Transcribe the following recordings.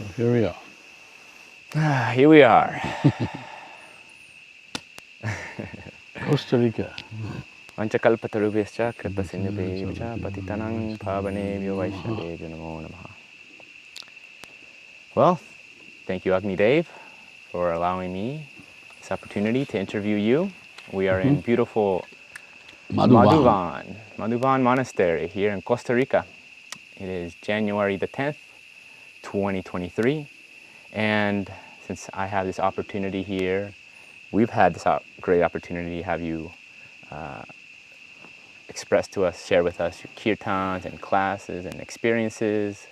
So here we are. Here we are. Costa Rica. Vanchakalpatarubhyascha kripasindhubhya patitanang pavanebhyo vaishnavebhyo namo namaha. Well, thank you Agnidev for allowing me this opportunity to interview you. We are in beautiful Madhuvan. Madhuvan Monastery here in Costa Rica. It is January the 10th, 2023. And since I have this opportunity here, we've had this great opportunity to have you express to us, share with us your kirtans and classes and experiences,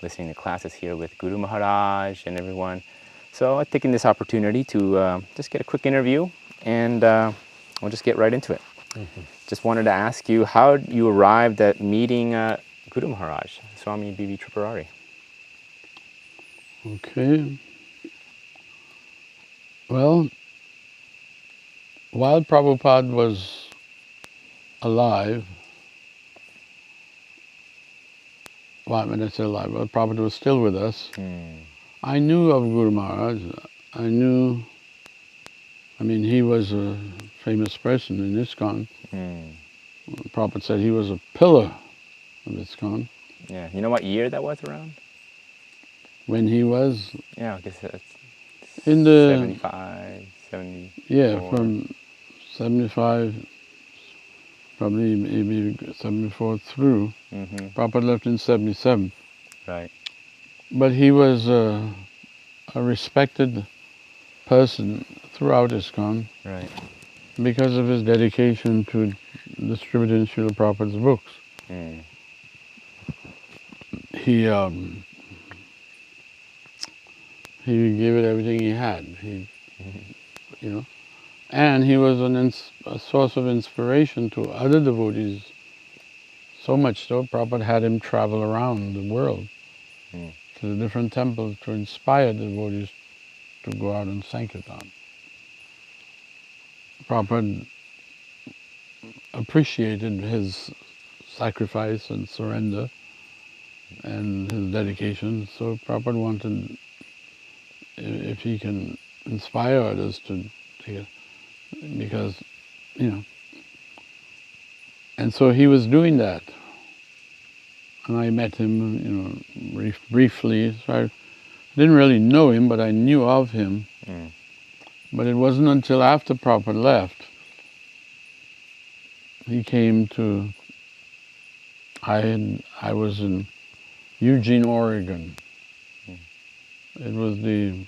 listening to classes here with Gurumaharaja and everyone. So I've taken this opportunity to just get a quick interview, and we'll just get right into it. Just wanted to ask you how you arrived at meeting Guru Maharaj, Swami B.B. Tripurari. Okay. Well, while Prabhupada was alive, when I say alive, well, Prabhupada was still with us, I knew of Guru Maharaj. He was a famous person in ISKCON. Prabhupada said he was a pillar of ISKCON. Yeah, you know what year that was around? When he was... Yeah, I guess that's in the 75, 74. Yeah, from 75, probably maybe 74 through. Prabhupada left in 77. Right. But he was a respected person throughout ISKCON. Right. Because of his dedication to distributing Srila Prabhupada's books. He gave it everything he had. And he was a source of inspiration to other devotees. So much so, Prabhupada had him travel around the world to the different temples to inspire the devotees to go out and Sankirtan. Prabhupada appreciated his sacrifice and surrender and his dedication, so Prabhupada wanted, if he can inspire others to take it, because, and so he was doing that. And I met him, briefly. So I didn't really know him, but I knew of him. But it wasn't until after Prabhupada left, he came to, I was in Eugene, Oregon. I was doing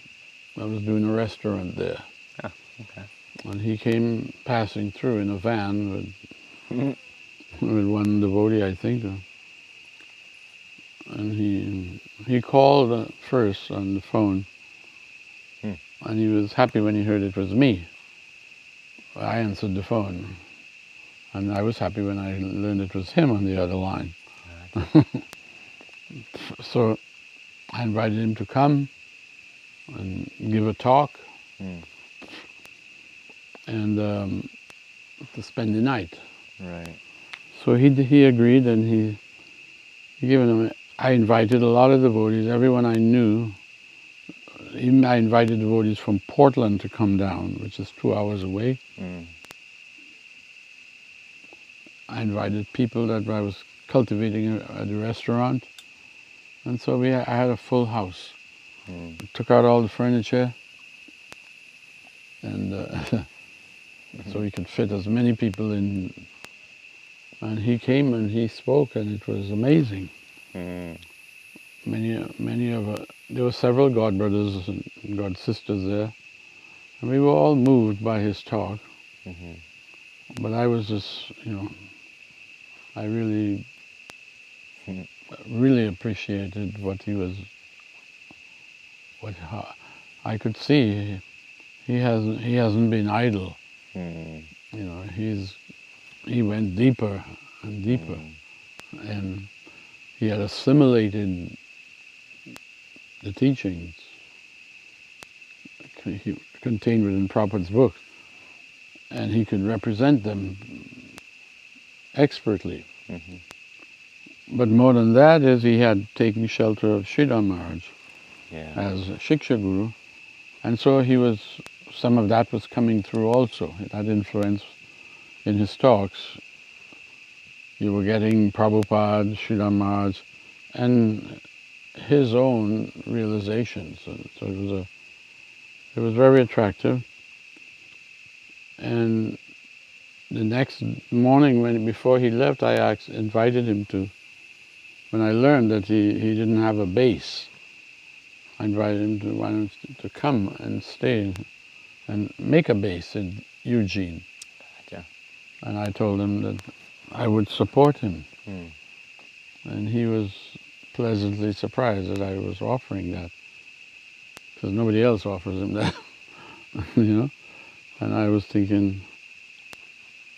a restaurant there. Oh, okay. And he came passing through in a van with one devotee, I think. And he called first on the phone. And he was happy when he heard it was me. I answered the phone. And I was happy when I learned it was him on the other line. So I invited him to come and give a talk and to spend the night. Right. So he agreed, and he given him. I invited a lot of devotees, everyone I knew. Even I invited devotees from Portland to come down, which is 2 hours away. I invited people that I was cultivating at the restaurant. And so I had a full house. We took out all the furniture, and so we could fit as many people in. And he came and he spoke, and it was amazing. There were several God brothers and God sisters there, and we were all moved by his talk. But I was just, I really appreciated what he was. I could see he hasn't been idle. He went deeper and deeper, and he had assimilated the teachings contained within Prabhupada's book, and he could represent them expertly. But more than that is he had taken shelter of Sridhar Maharaj. Yeah. as a Shiksha Guru. And so some of that was coming through also. That influence in his talks. You were getting Prabhupada, Sridhar Maharaj, and his own realizations. So it was very attractive. And the next morning, before he left, I invited him to. When I learned that he didn't have a base, I invited him to come and stay and make a base in Eugene. Gotcha. And I told him that I would support him. And he was pleasantly surprised that I was offering that, because nobody else offers him that, you know. And I was thinking,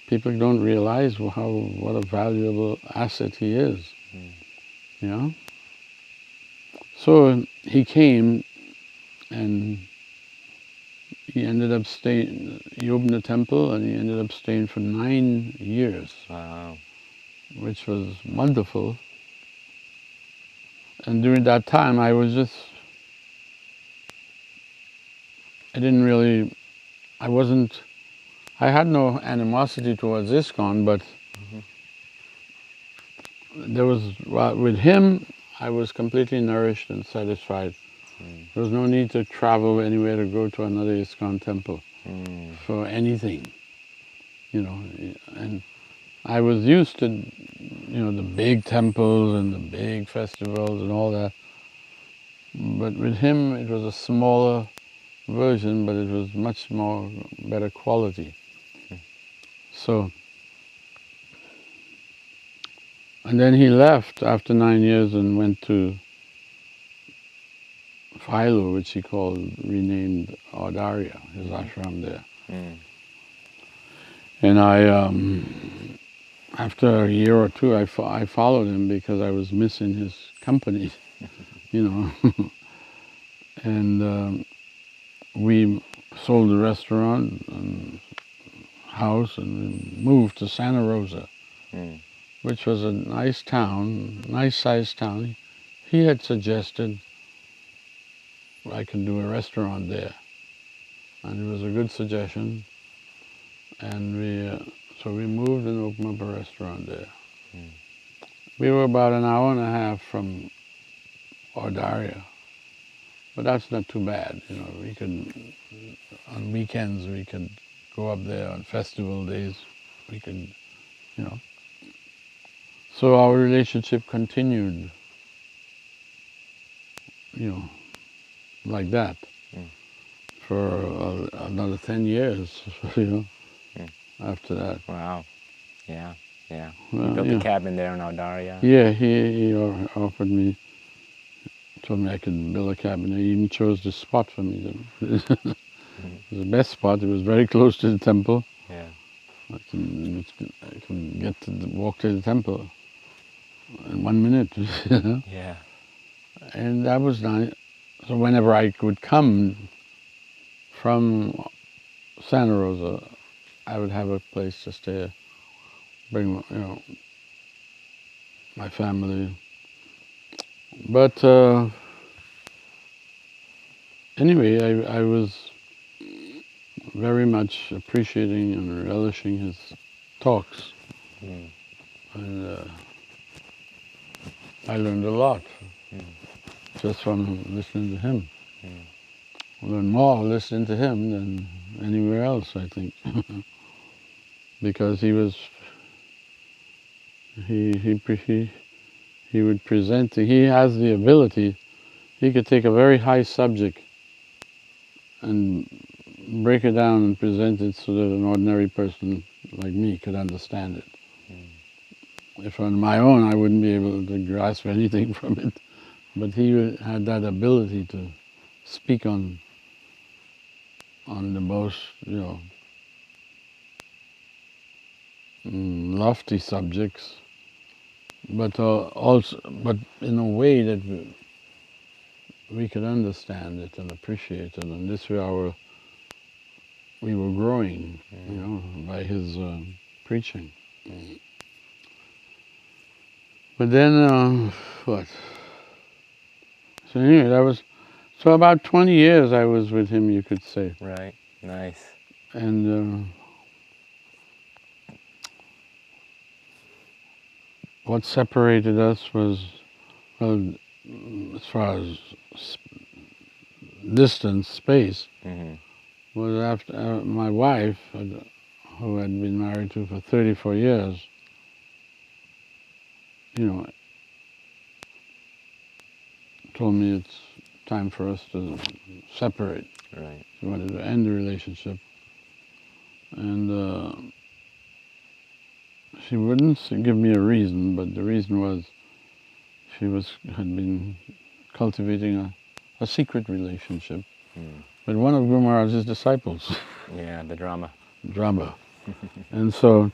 people don't realize what a valuable asset he is, you know. So he came, and he ended up staying. He opened a temple, and he ended up staying for 9 years. Wow. Which was wonderful. And during that time, I had no animosity towards ISKCON, but with him, I was completely nourished and satisfied. There was no need to travel anywhere to go to another ISKCON temple for anything, you know. And I was used to, the big temples and the big festivals and all that. But with him, it was a smaller version, but it was much more better quality. So, and then he left after 9 years and went to Philo, which he called, renamed Audarya, his ashram there. And after a year or two, I followed him because I was missing his company, you know. And we sold the restaurant and house and we moved to Santa Rosa, which was a nice town, nice-sized town. He had suggested I could do a restaurant there, and it was a good suggestion. And so we moved and opened up a restaurant there. We were about an hour and a half from Audarya, but that's not too bad. You know, we could, on weekends, we could go up there. On festival days, we could, you know. So our relationship continued, you know, like that for another 10 years, you know, after that. Wow. Yeah. Yeah. Well, You built a cabin there in Audarya. Yeah, he offered me, told me I could build a cabin. He even chose the spot for me. It was the best spot. It was very close to the temple. Yeah. I can walk to the temple in 1 minute. You know? Yeah. And that was nice. So whenever I would come from Santa Rosa, I would have a place to stay, bring, my family. But anyway, I was very much appreciating and relishing his talks. And I learned a lot just from listening to him. I learned more listening to him than anywhere else, I think. Because he would present, he has the ability, he could take a very high subject and break it down and present it so that an ordinary person like me could understand it. If on my own I wouldn't be able to grasp anything from it, but he had that ability to speak on the most, lofty subjects, but but in a way that we could understand it and appreciate it, and this way we were growing, by his preaching. But then, what? So anyway, So about 20 years I was with him, you could say. Right. Nice. And what separated us was, well, as far as distance, space, Mm-hmm. was after my wife, who had been married to for 34 years, you know, told me it's time for us to separate. Right. She wanted to end the relationship. And she wouldn't give me a reason, but the reason was she had been cultivating a secret relationship with one of Gurumaharaja's disciples, Yeah, the drama. Drama. And so,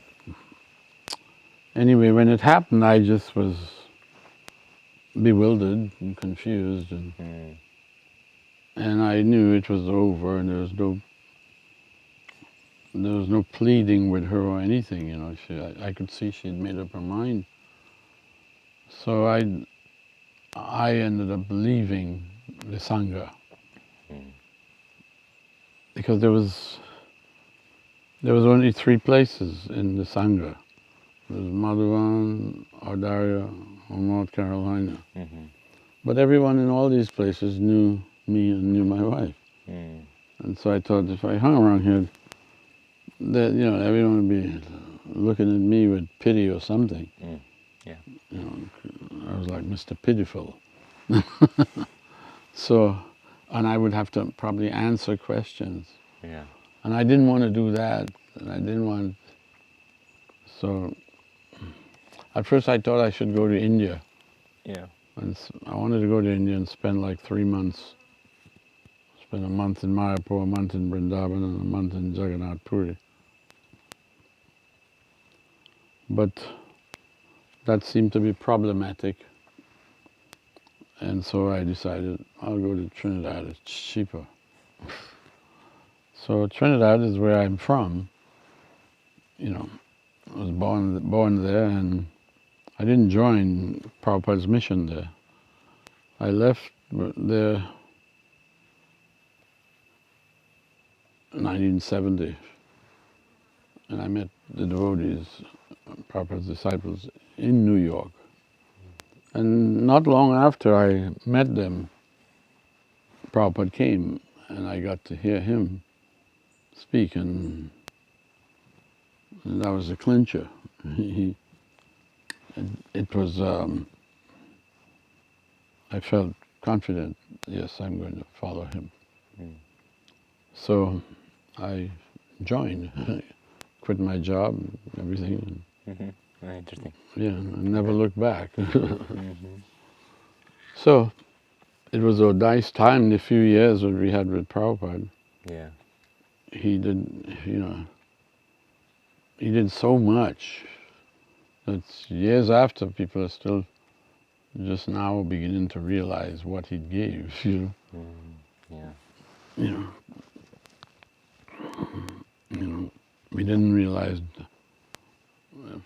anyway, when it happened, I just was bewildered and confused, and I knew it was over, and there was no pleading with her or anything. You know, I could see she'd made up her mind. So I ended up leaving the sangha because there was only 3 places in the sangha. There was Madhuvan, Ardaria, or North Carolina. Mm-hmm. But everyone in all these places knew me and knew my wife. Mm. And so I thought if I hung around here, that everyone would be looking at me with pity or something. Mm. Yeah. I was like Mr. Pitiful. So, and I would have to probably answer questions. Yeah. And I didn't want to do that. And I didn't want. So, at first I thought I should go to India. Yeah. And I wanted to go to India and spend like 3 months. Spend a month in Mayapur, a month in Vrindavan, and a month in Jagannath Puri. But that seemed to be problematic. And so I decided I'll go to Trinidad, it's cheaper. So Trinidad is where I'm from. I was born there, and I didn't join Prabhupada's mission there. I left there in 1970, and I met the devotees, Prabhupada's disciples, in New York. And not long after I met them, Prabhupada came, and I got to hear him speak, and that was a clincher. It was, I felt confident, yes, I'm going to follow him. So I joined, quit my job, everything. Mm-hmm. Very interesting. Yeah, I never looked back. So it was a nice time, the few years that we had with Prabhupada. Yeah. He did, he did so much that years after, people are still just now beginning to realize what he gave, Yeah. We didn't realize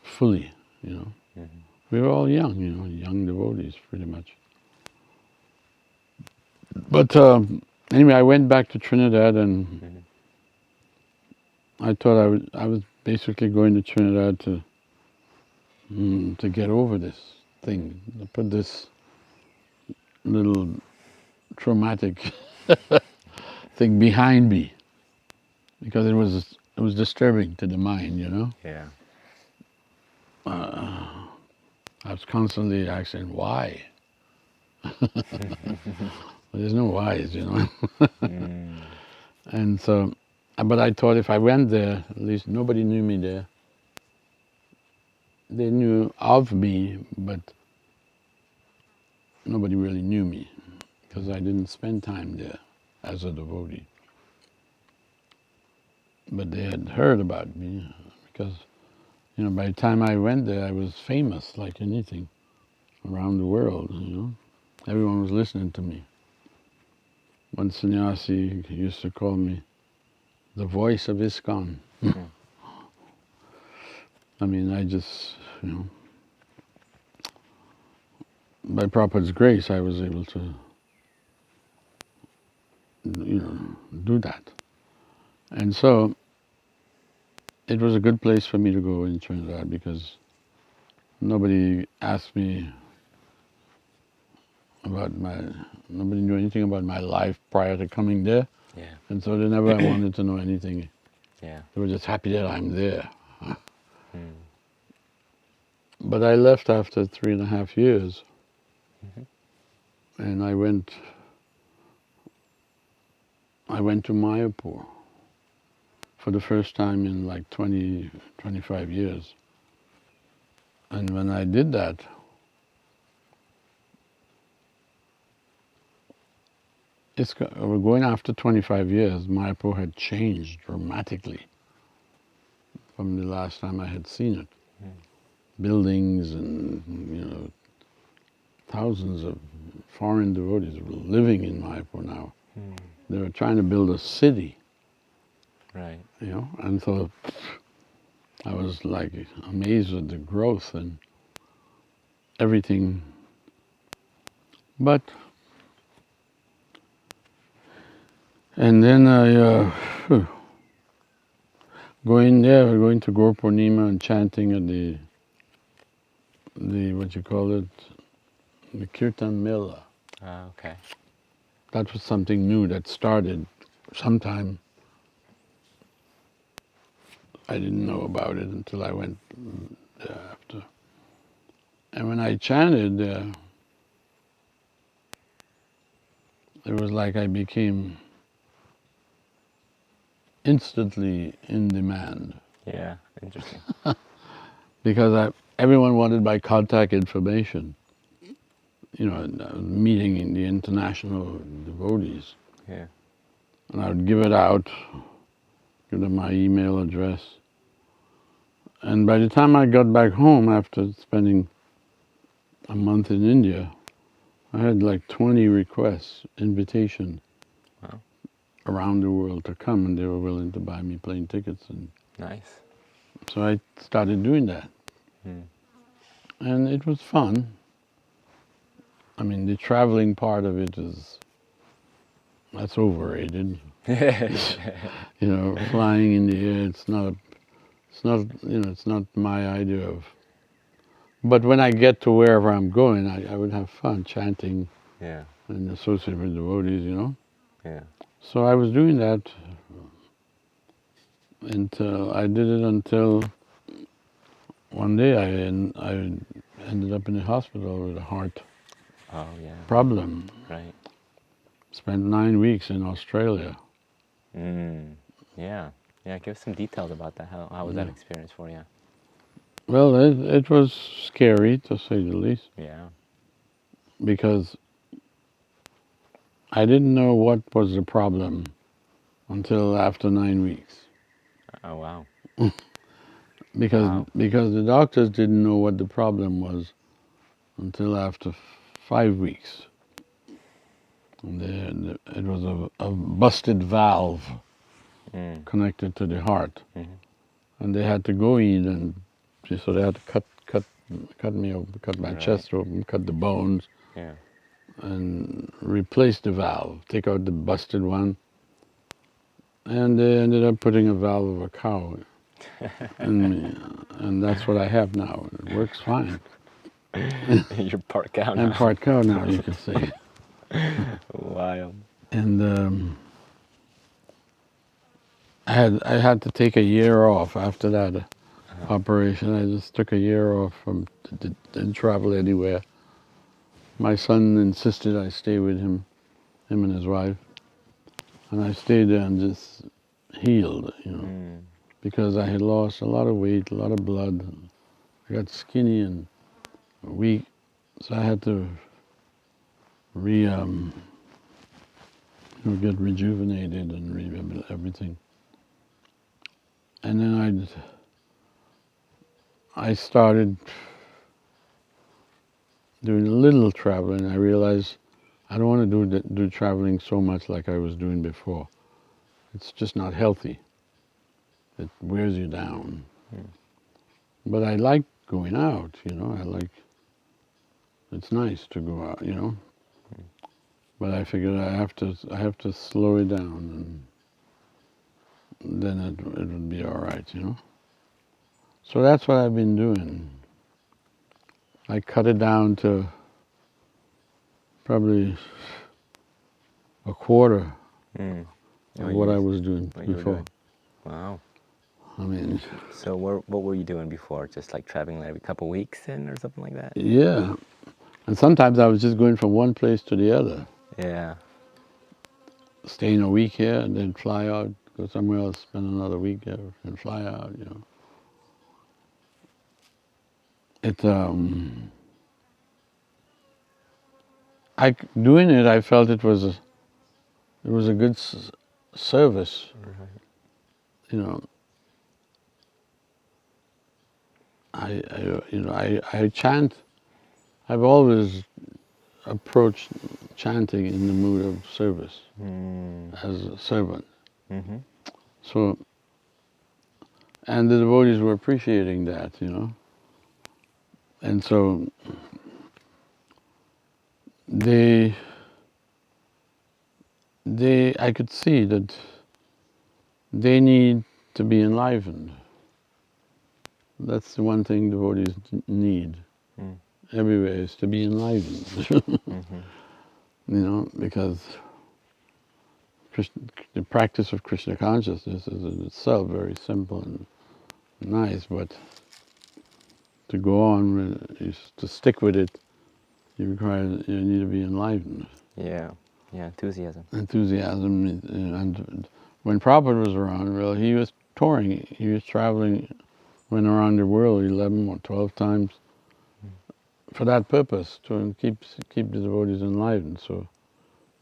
fully, Mm-hmm. We were all young, young devotees pretty much. But anyway, I went back to Trinidad, and I thought I was basically going to Trinidad to get over this thing, to put this little traumatic thing behind me, because it was disturbing to the mind, Yeah. I was constantly asking why. There's no whys, And so, but I thought if I went there, at least nobody knew me there. They knew of me, but nobody really knew me, because I didn't spend time there as a devotee. But they had heard about me, because by the time I went there, I was famous like anything around the world, Everyone was listening to me. One sannyasi used to call me the voice of ISKCON. I mean, I just, by Prabhupada's grace, I was able to do that. And so it was a good place for me to go in Trinidad because nobody asked me nobody knew anything about my life prior to coming there. Yeah. And so they never wanted to know anything. Yeah. They were just happy that I'm there. Mm. But I left after 3.5 years. Mm-hmm. And I went to Mayapur for the first time in like 20, 25 years. And when I did that, we're going after 25 years, Mayapur had changed dramatically from the last time I had seen it. Mm. Buildings and, thousands of foreign devotees were living in Mayapur now. Mm. They were trying to build a city, Right. and so I was like amazed at the growth and everything. And then going to Guru Purnima and chanting at the what you call it, the kirtan mela. Okay. That was something new that started sometime. I didn't know about it until I went there after. And when I chanted, it was like I became instantly in demand. Yeah. Interesting. Because everyone wanted my contact information. Meeting in the international devotees. Yeah. And I would give it out, give them my email address. And by the time I got back home after spending a month in India, I had like 20 requests, invitation Wow. around the world to come, and they were willing to buy me plane tickets. And Nice. so I started doing that. Mm. And it was fun. I mean, the traveling part of it that's overrated. Flying in the air, it's not my idea of. But when I get to wherever I'm going, I would have fun chanting Yeah. and associate with devotees, Yeah. So I was doing that until one day I ended up in the hospital with a heart Oh yeah. problem. Right. Spent 9 weeks in Australia. Mm. Yeah. Yeah. Give us some details about that. How was that experience for you? Well, it was scary, to say the least, Yeah. because I didn't know what was the problem until after 9 weeks. Oh wow. Because the doctors didn't know what the problem was until after 5 weeks. And it was a busted valve connected to the heart. Mm-hmm. And they had to go in, and so they had to cut me open, cut my chest open, cut the bones, Yeah. and replace the valve, take out the busted one. And they ended up putting a valve of a cow in me, and that's what I have now. It works fine. You're part cow now. I'm part cow now, you could say. Wild. And I had to take a year off after that operation. I just took a year off didn't travel anywhere. My son insisted I stay with him and his wife, and I stayed there and just healed, because I had lost a lot of weight, a lot of blood. I got skinny and weak, so I had to get rejuvenated and everything. And then I started doing a little traveling. I realized I don't want to do traveling so much like I was doing before. It's just not healthy. It wears you down. But I like going out, it's nice to go out, But I figured I have to slow it down, and then it would be all right, you know. So that's what I've been doing. I cut it down to probably a quarter Mm. of what I was doing what you were before. doing. Wow. I mean, So what were you doing before? Just like traveling every couple weeks in or something like that? yeah. And sometimes I was just going from one place to the other, Yeah. staying a week here and then fly out, go somewhere else, spend another week there, and fly out, you know. Doing it, I felt it was a good service, you know. I chant. I've always approached chanting in the mood of service as a servant. Mm-hmm. So, and the devotees were appreciating that, you know. And so I could see that they need to be enlivened. That's the one thing devotees need everywhere, is to be enlivened. Mm-hmm. You know, because the practice of Krishna consciousness is in itself very simple and nice, but to go on to stick with it, you need to be enlivened. Yeah. Yeah. Enthusiasm. Enthusiasm, and when Prabhupada was around, well, he was touring, he was traveling, went around the world 11 or 12 times for that purpose, to keep the devotees enlivened. So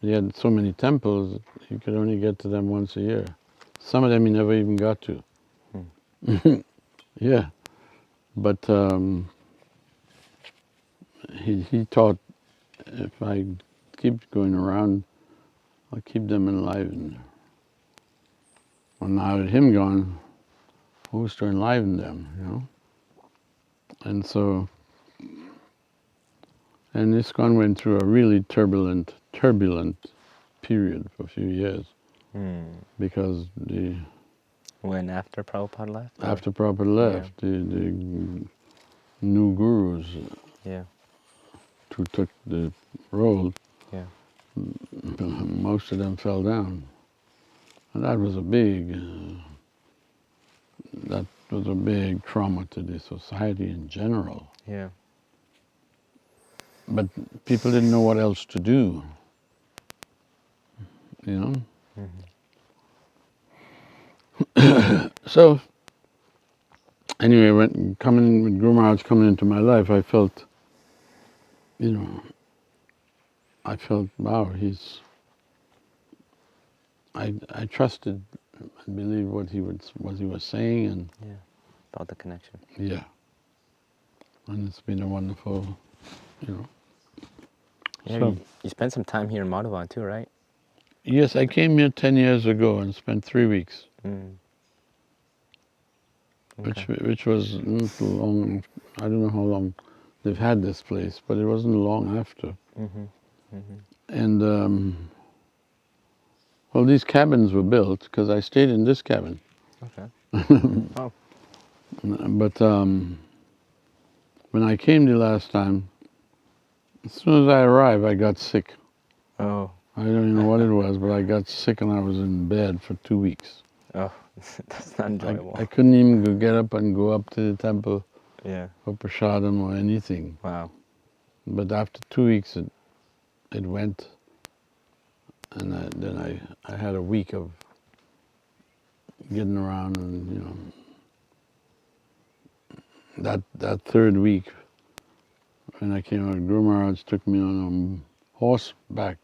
he had so many temples, he could only get to them once a year. Some of them he never even got to. Yeah, but he thought, if I keep going around, I'll keep them enlivened. Well, now with him gone, who's to enliven them, you know? And so, and ISKCON went through a really turbulent period for a few years, because When after Prabhupada left? Or? after Prabhupada left, the new gurus Yeah. who took the role, Yeah. most of them fell down. And that was a big trauma to the society in general. Yeah. But people didn't know what else to do, you know? So, anyway, when Gurumaharaja coming into my life, I felt, wow, I trusted and believed what he was saying, and Yeah. About the connection. yeah. And it's been a wonderful, you know. Yeah. So, You spent some time here in Madhuvan too, right? yes, I came here 10 years ago and spent 3 weeks. Okay. Which was not long. I don't know how long they've had this place, but it wasn't long after. And well, these cabins were built because I stayed in this cabin. Okay. Oh. But when I came the last time, as soon as I arrived, I got sick. Oh. I don't even know what it was, but I got sick and I was in bed for 2 weeks. Oh. That's not enjoyable. I couldn't even get up and go up to the temple Yeah. for prasadam or anything. Wow. But after 2 weeks, it went, and then I had a week of getting around, and you know, that third week, when I came out, Gurumaharaja took me on a horseback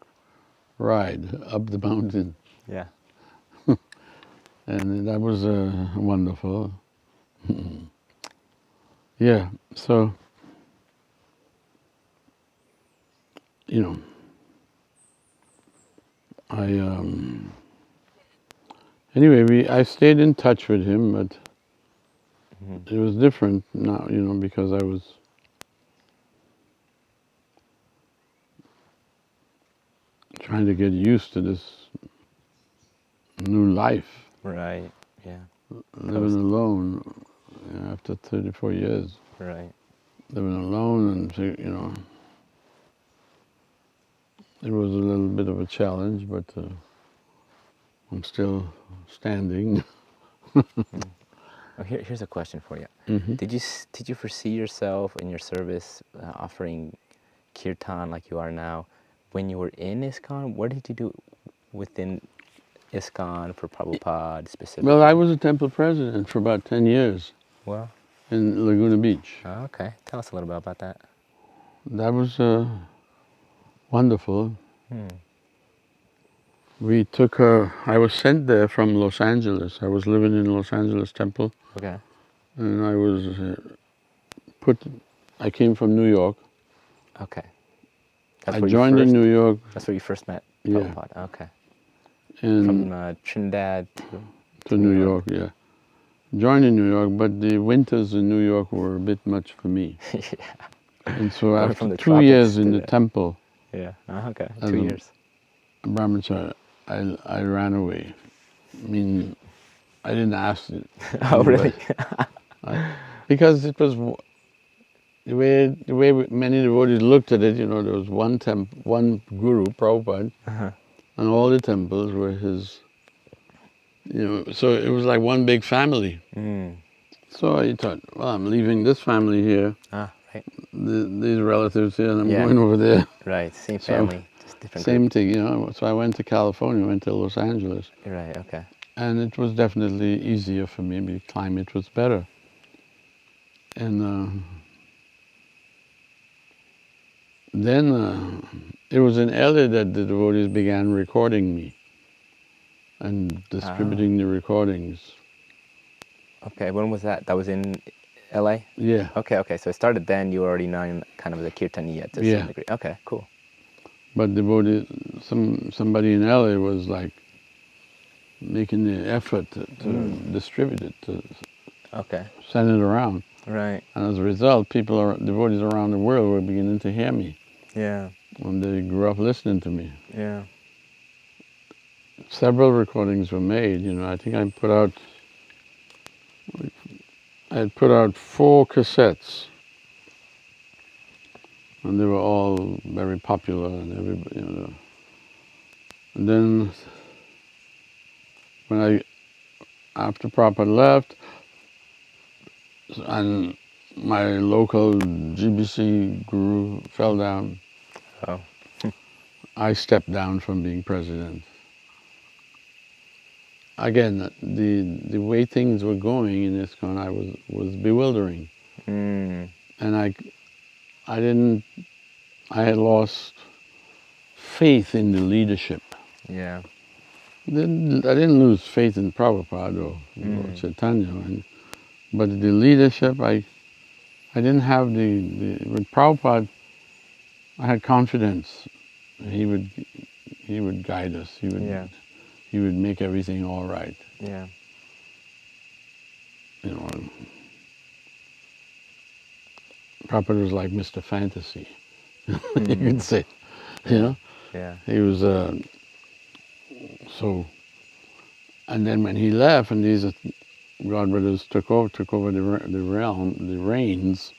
ride up the mountain, Yeah. and that was wonderful. Yeah, so, you know, anyway, I stayed in touch with him, but it was different now, you know, because I was trying to get used to this new life, Right. Yeah. living alone after 34 years, Right. living alone, and it was a little bit of a challenge, but I'm still standing. Well, here's a question for you. Hmm. Did you foresee yourself in your service offering kirtan like you are now when you were in ISKCON? What did you do within ISKCON for Prabhupada Well, I specifically? was a temple president for about 10 years Well, in Laguna Beach. okay. Tell us a little bit about that. That was wonderful. We took I was sent there from Los Angeles. I was living in Los Angeles Temple, Okay. and I was I came from New York. Okay. I joined in New York, That's where you first met yeah, Prabhupada. Okay. and From Trinidad to New New York. York, yeah. Joined in New York, but the winters in New York were a bit much for me. Yeah. And so Going after from the 2 years tropics in to the temple, yeah. Okay. as 2 a years. brahmachari, I ran away. I mean, I didn't ask Oh, really? anybody. Because it was the way many devotees looked at it. There was one guru, Prabhupada, and all the temples were his. So it was like one big family. So I thought, well, I'm leaving this family here, Right. these relatives here, and I'm Yeah. going over there. Right. Same So family, just different same group. thing. So I went to California, went to Los Angeles, Right. Okay. and it was definitely easier for me. The climate was better, and then it was in LA that the devotees began recording me and distributing the recordings. Okay. When was that? That was in LA? Yeah, Okay. So it started then. You were already knowing kind of the kirtaniya to yeah. some degree. Okay. Cool. But somebody in LA was like making the effort to distribute it, to Okay. send it around. Right. And as a result, devotees around the world were beginning to hear me. Yeah. And they grew up listening to me. Yeah. Several recordings were made. I think I had put out 4 cassettes, and they were all very popular, and everybody. And then after Prabhupada left, and my local GBC guru fell down, Oh. I stepped down from being president. Again, the way things were going in ISKCON, was bewildering, and I had lost faith in the leadership. Yeah. I didn't lose faith in Prabhupada or Chaitanya, but the leadership, I didn't have with Prabhupada, I had confidence. He would guide us. He would make everything all right. Yeah. Prabhupada was like Mr. Fantasy, you could say. Yeah. Yeah. He was so. And then when he left, and these godbrothers took over the reins,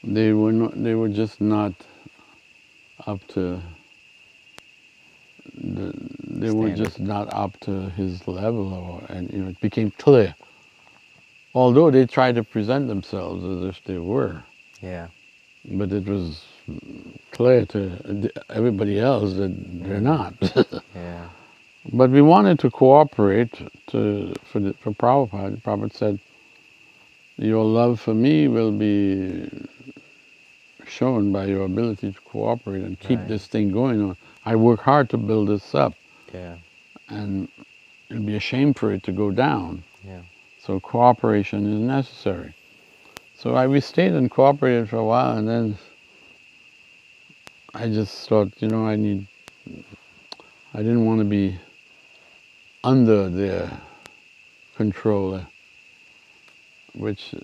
they were just not up to. They were just not up to his level, and it became clear. Although they tried to present themselves as if they were, Yeah. but it was clear to everybody else that they're not. Yeah. But we wanted to cooperate for Prabhupada. Prabhupada said, your love for me will be shown by your ability to cooperate and keep this thing going on. I work hard to build this up, Yeah. and it'd be a shame for it to go down. Yeah. So cooperation is necessary. So we stayed and cooperated for a while, and then I just thought, I didn't want to be under their control, which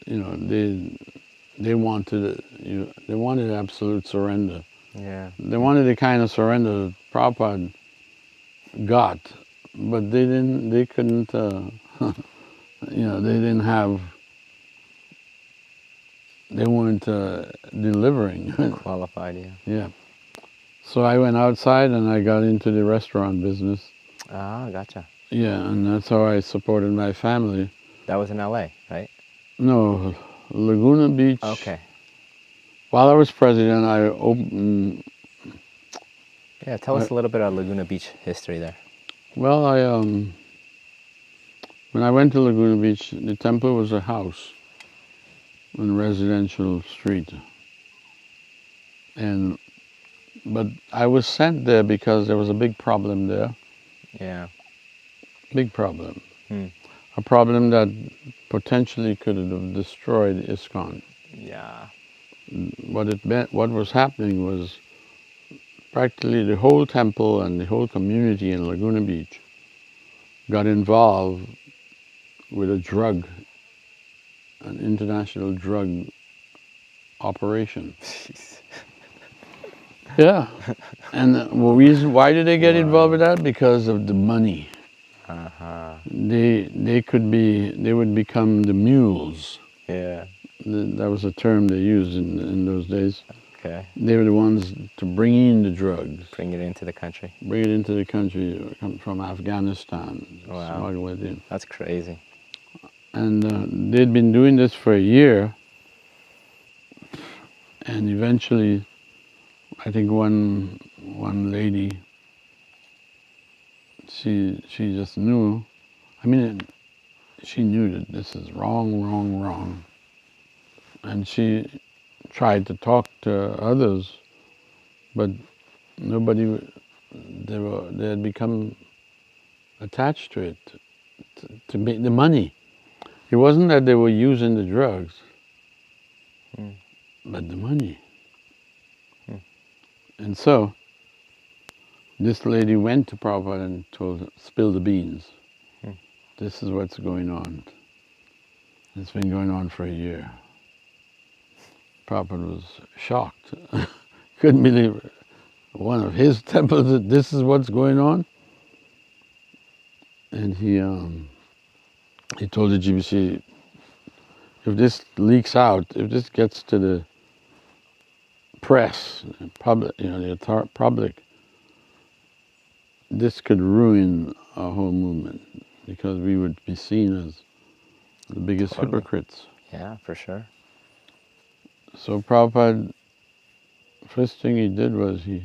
they wanted absolute surrender. Yeah. They wanted to kind of surrender Prabhupada got, but they couldn't, they didn't have, they weren't delivering. Qualified, yeah. Yeah. So I went outside and I got into the restaurant business. Ah, gotcha. Yeah, and that's how I supported my family. That was in LA, right? No, Laguna Beach. Okay. While I was president, I opened. Yeah, tell us a little bit about Laguna Beach history there. Well, when I went to Laguna Beach, the temple was a house on a residential street, but I was sent there because there was a big problem there. Yeah. Big problem. Hmm. A problem that potentially could have destroyed ISKCON. Yeah. What it meant, what was happening was practically the whole temple and the whole community in Laguna Beach got involved with an international drug operation. Jeez. Yeah. And the reason, why did they get involved with that? Because of the money. Uh-huh. They would become the mules. Yeah. That was a term they used in those days. Okay. They were the ones to bring in the drugs. Bring it into the country. Bring it into the country, come from Afghanistan, Wow. smuggle it in. That's crazy. And they'd been doing this for a year, and eventually, I think one lady, she just knew. I mean, she knew that this is wrong, and she tried to talk to others, but nobody. They had become attached to it, to make the money. It wasn't that they were using the drugs, but the money. And so, this lady went to Prabhupada and spilled the beans. This is what's going on. It's been going on for a year. Prabhupada was shocked. Couldn't believe it. One of his temples, that this is what's going on. And he told the GBC, if this leaks out, if this gets to the press, public, the public, this could ruin our whole movement because we would be seen as the biggest hypocrites. Yeah, for sure. So Prabhupada, first thing he did was the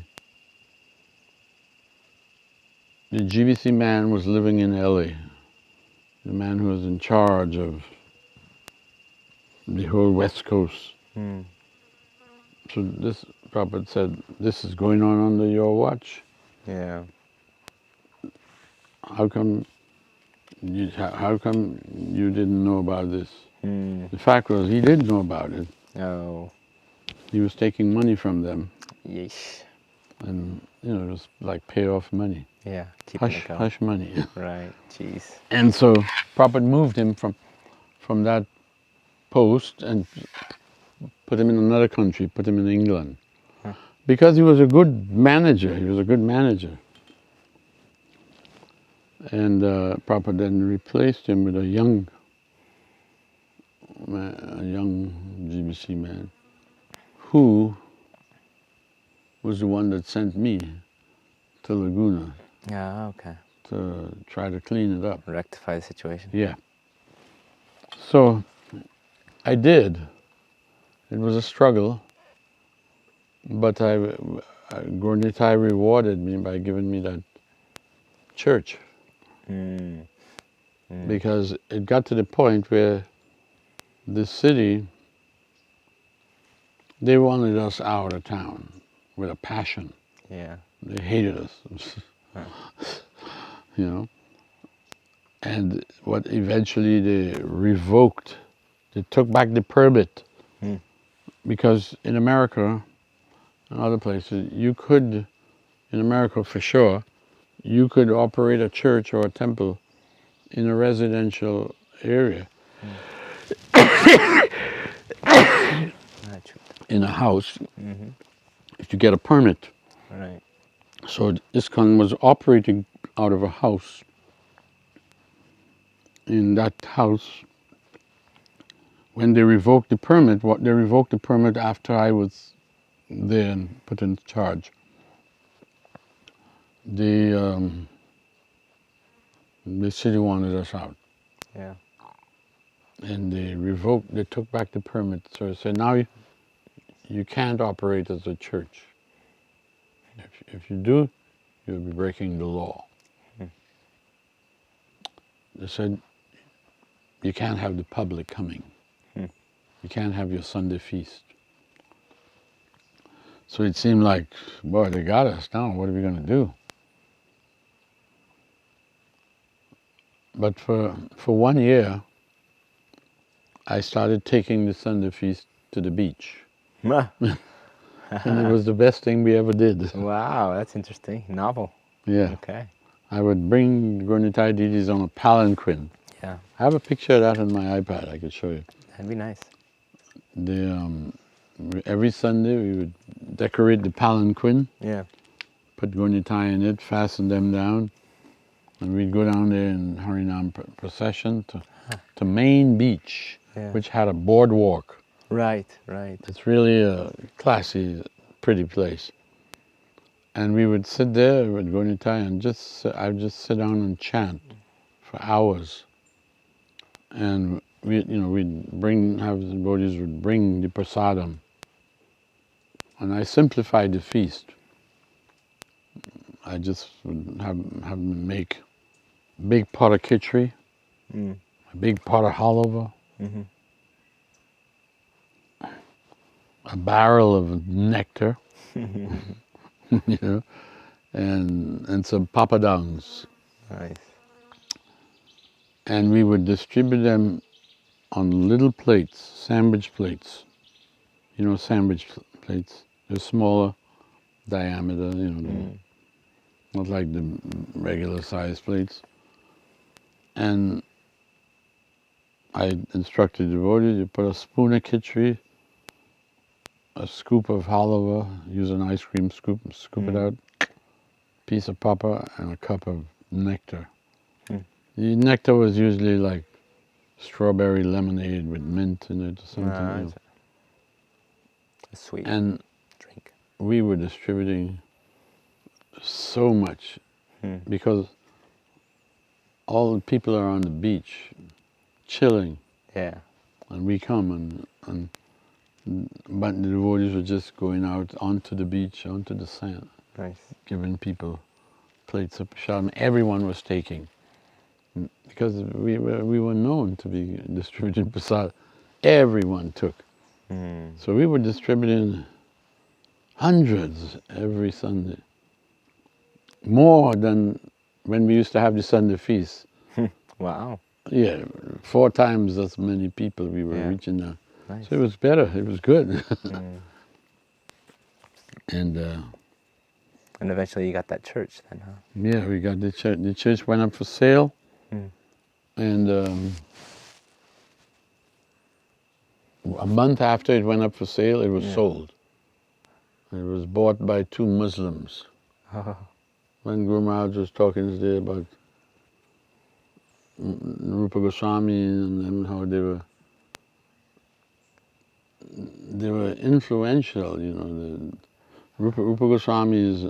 GBC man was living in LA, the man who was in charge of the whole West Coast. So this, Prabhupada said, this is going on under your watch. Yeah. How come you didn't know about this? The fact was, he did know about it. Oh. He was taking money from them, Yeesh. and it was like payoff money. Yeah. Keeping it going. Hush money. Right. Jeez. And so Prabhupada moved him from that post and put him in another country, put him in England. Because he was a good manager. And Prabhupada then replaced him with a young GBC man, who was the one that sent me to Laguna Yeah, okay. to try to clean it up. Rectify the situation. Yeah. So I did. It was a struggle, but Gurnitai rewarded me by giving me that church. Because it got to the point where the city, they wanted us out of town with a passion. Yeah. They hated us, And what eventually they revoked, they took back the permit. Because in America and other places, in America for sure, you could operate a church or a temple in a residential area. In a house, to get a permit. Right. So ISKCON was operating out of a house. In that house, when they revoked the permit, they revoked the permit after I was there and put in charge. The city wanted us out. Yeah. And they took back the permit. So they said, now you can't operate as a church. If you do, you'll be breaking the law. They said, you can't have the public coming. You can't have your Sunday feast. So it seemed like, boy, they got us now. What are we going to do? But for 1 year, I started taking the Sunday feast to the beach. And it was the best thing we ever did. Wow, that's interesting. Novel. Yeah. Okay. I would bring Gurnitai deities on a palanquin. Yeah. I have a picture of that on my iPad I could show you. That'd be nice. Every Sunday we would decorate the palanquin, Yeah. put Gurnitai in it, fasten them down, and we'd go down there in Harinam procession to Main Beach, which had a boardwalk. Right, right. It's really a classy, pretty place. And we would sit there with Gurnitai and I would just sit down and chant for hours. And we'd have the devotees would bring the prasadam. And I simplified the feast. I just would have them make a big pot of khichdi, a big pot of halava, a barrel of nectar, and some papadums. Nice. And we would distribute them on little plates, sandwich plates. You know, sandwich plates. They're smaller diameter, not like the regular size plates. And I instructed the devotees, you put a spoon of khichdi, a scoop of halava, use an ice cream scoop, scoop it out, piece of papa, and a cup of nectar. The nectar was usually like strawberry lemonade with mint in it or something. A sweet and drink. We were distributing so much because all the people are on the beach chilling. Yeah. And we come but the devotees were just going out onto the beach, onto the sand. Nice. Giving people plates of prasad. Everyone was taking. Because we were known to be distributing prasad. Everyone took. So we were distributing hundreds every Sunday. More than when we used to have the Sunday feast. Wow. Yeah, 4 times as many people we were reaching now. Nice. So it was better, it was good. And eventually you got that church then, huh? yeah, we got the church. The church went up for sale. And a month after it went up for sale, it was sold. It was bought by 2 Muslims. When Gurumaharaja was talking today about Rupa Goswami and them, how they were influential, Rupa Goswami's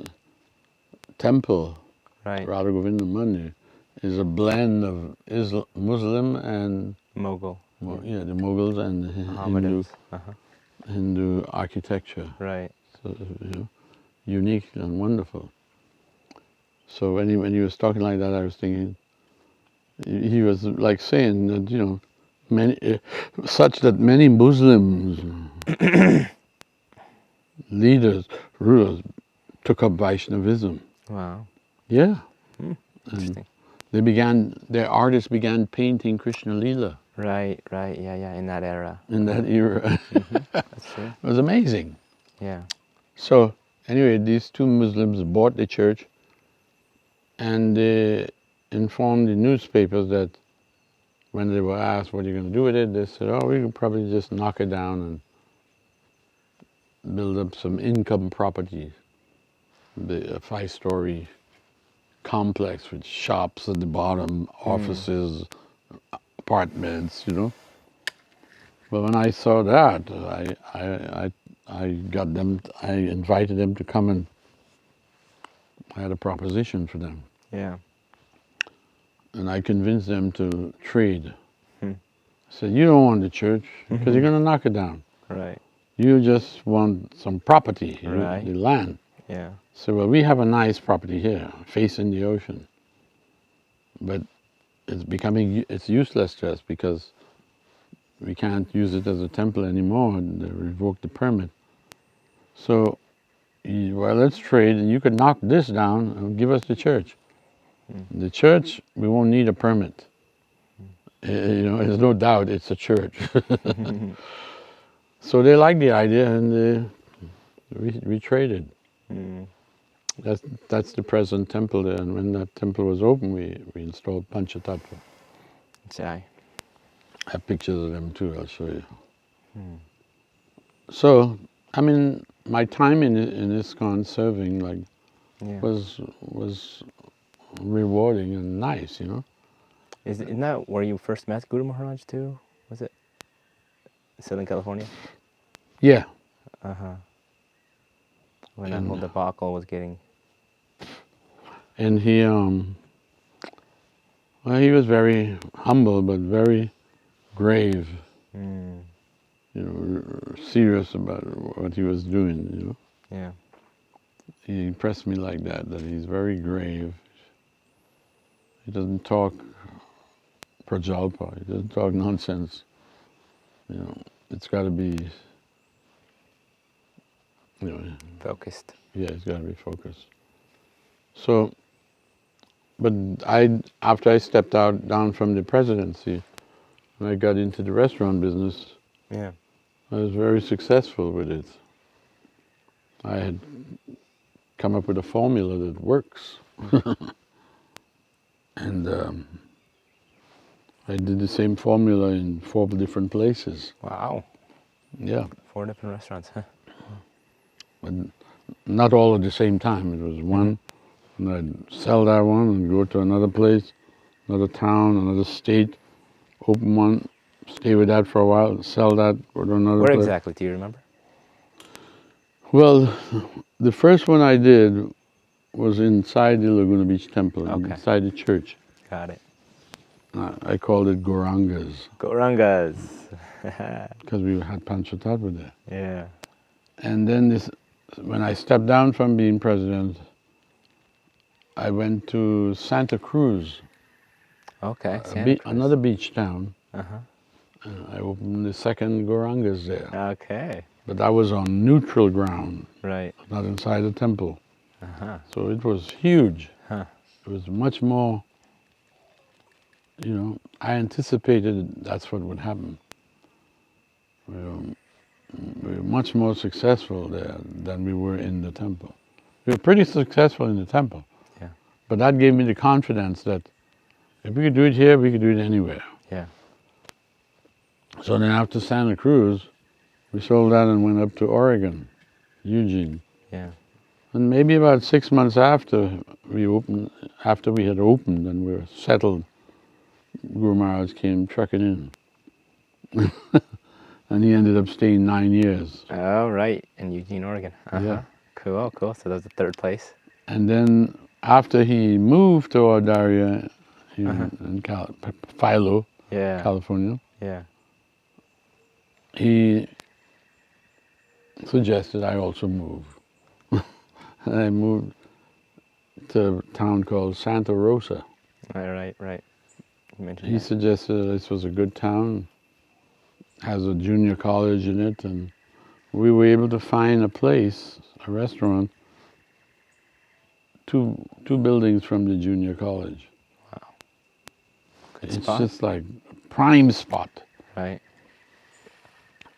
temple, right. Radha Govinda Mandir, is a blend of Muslim and Mughal. Yeah, the Mughals and the Hindu architecture. Right. So, unique and wonderful. So when he was talking like that, I was thinking, he was like saying that, such that many Muslims, leaders, rulers, took up Vaishnavism. Wow. Yeah. Interesting. Their artists began painting Krishna Lila. Right, yeah, in that era. In that era. That's true. It was amazing. Yeah. So, anyway, these 2 Muslims bought the church and they informed the newspapers that when they were asked, what are you going to do with it? They said, oh, we could probably just knock it down build up some income property, a 5-story complex with shops at the bottom, offices, apartments, you know. But when I saw that, I invited them to come, and I had a proposition for them. Yeah. And I convinced them to trade. I said, you don't want the church because you're going to knock it down. Right. You just want some property, Right. the land. Yeah. So, well, we have a nice property here, facing the ocean. But it's useless to us because we can't use it as a temple anymore. They revoked the permit. So, well, let's trade, and you could knock this down and give us the church. The church, we won't need a permit. You know, there's no doubt it's a church. So they liked the idea, and we traded. That's the present temple there. And when that temple was open, we installed Panchatattva. I I have pictures of them too. I'll show you. So, I mean, my time in ISKCON serving was rewarding and nice, you know. Isn't that where you first met Guru Maharaj too? Was it Southern California? Yeah. When that whole debacle was getting. And he was very humble but very grave. You know, serious about what he was doing, you know. Yeah. He impressed me like that he's very grave. He doesn't talk prajalpa, he doesn't talk nonsense. You know, it's got to be, you know. Focused. Yeah, it's got to be focused. So, but after I stepped down from the presidency, and I got into the restaurant business, Yeah. I was very successful with it. I had come up with a formula that works. And I did the same formula in 4 different places. Wow. Yeah. 4 different restaurants, huh? But not all at the same time. It was one, and I'd sell that one and go to another place, another town, another state, open one, stay with that for a while, sell that, go to another Where place. exactly, do you remember? Well, the first one I did was inside the Laguna Beach Temple, Okay. inside the church. Got it. I called it Gaurangas, Gaurangas. because we had Panchatattva there. Yeah. And then when I stepped down from being president, I went to Santa Cruz, Okay. Santa Cruz. another beach town. Uh-huh. I opened the second Gaurangas there. Okay. But that was on neutral ground, Right. not inside the temple. Uh-huh. So it was huge. Huh. It was much more, you know, I anticipated that's what would happen. We were much more successful there than we were in the temple. We were pretty successful in the temple. Yeah. But that gave me the confidence that if we could do it here, we could do it anywhere. Yeah. So then after Santa Cruz, we sold that and went up to Oregon, Eugene. Yeah. And maybe about 6 months after we had opened and we were settled, Guru Maharaj came trucking in. And he ended up staying 9 years. Oh, right. In Eugene, Oregon. Uh-huh. Yeah. Cool, cool. So that was the 3rd place. And then after he moved to Audaria in Philo, Yeah. California, Yeah. he suggested I also move. And I moved to a town called Santa Rosa. Right. You mentioned He that. suggested this was a good town, has a junior college in it, and we were able to find a place, a restaurant, two buildings from the junior college. Wow. Good It's spot. just like a prime spot. Right.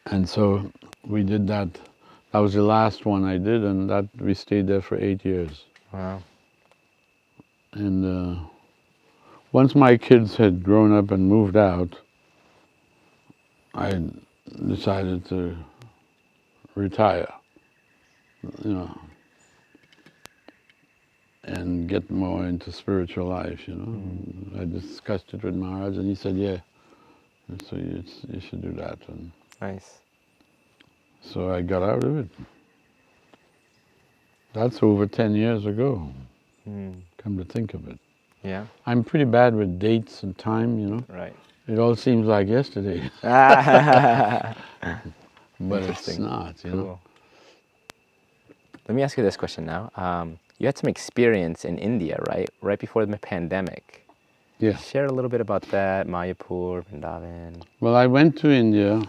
And so we did that. That was the last one I did, and that we stayed there for 8 years. Wow. And once my kids had grown up and moved out, I decided to retire. you know, and get more into spiritual life, you know. I discussed it with Maharaj, and he said, yeah, and so you should do that. And Nice. so I got out of it. That's over 10 years ago, come to think of it. Yeah. I'm pretty bad with dates and time, you know. Right. It all seems like yesterday, but it's Interesting. not, you know. Cool. Let me ask you this question now. You had some experience in India, right? Right before the pandemic. Yeah. Share a little bit about that, Mayapur, Vrindavan. Well, I went to India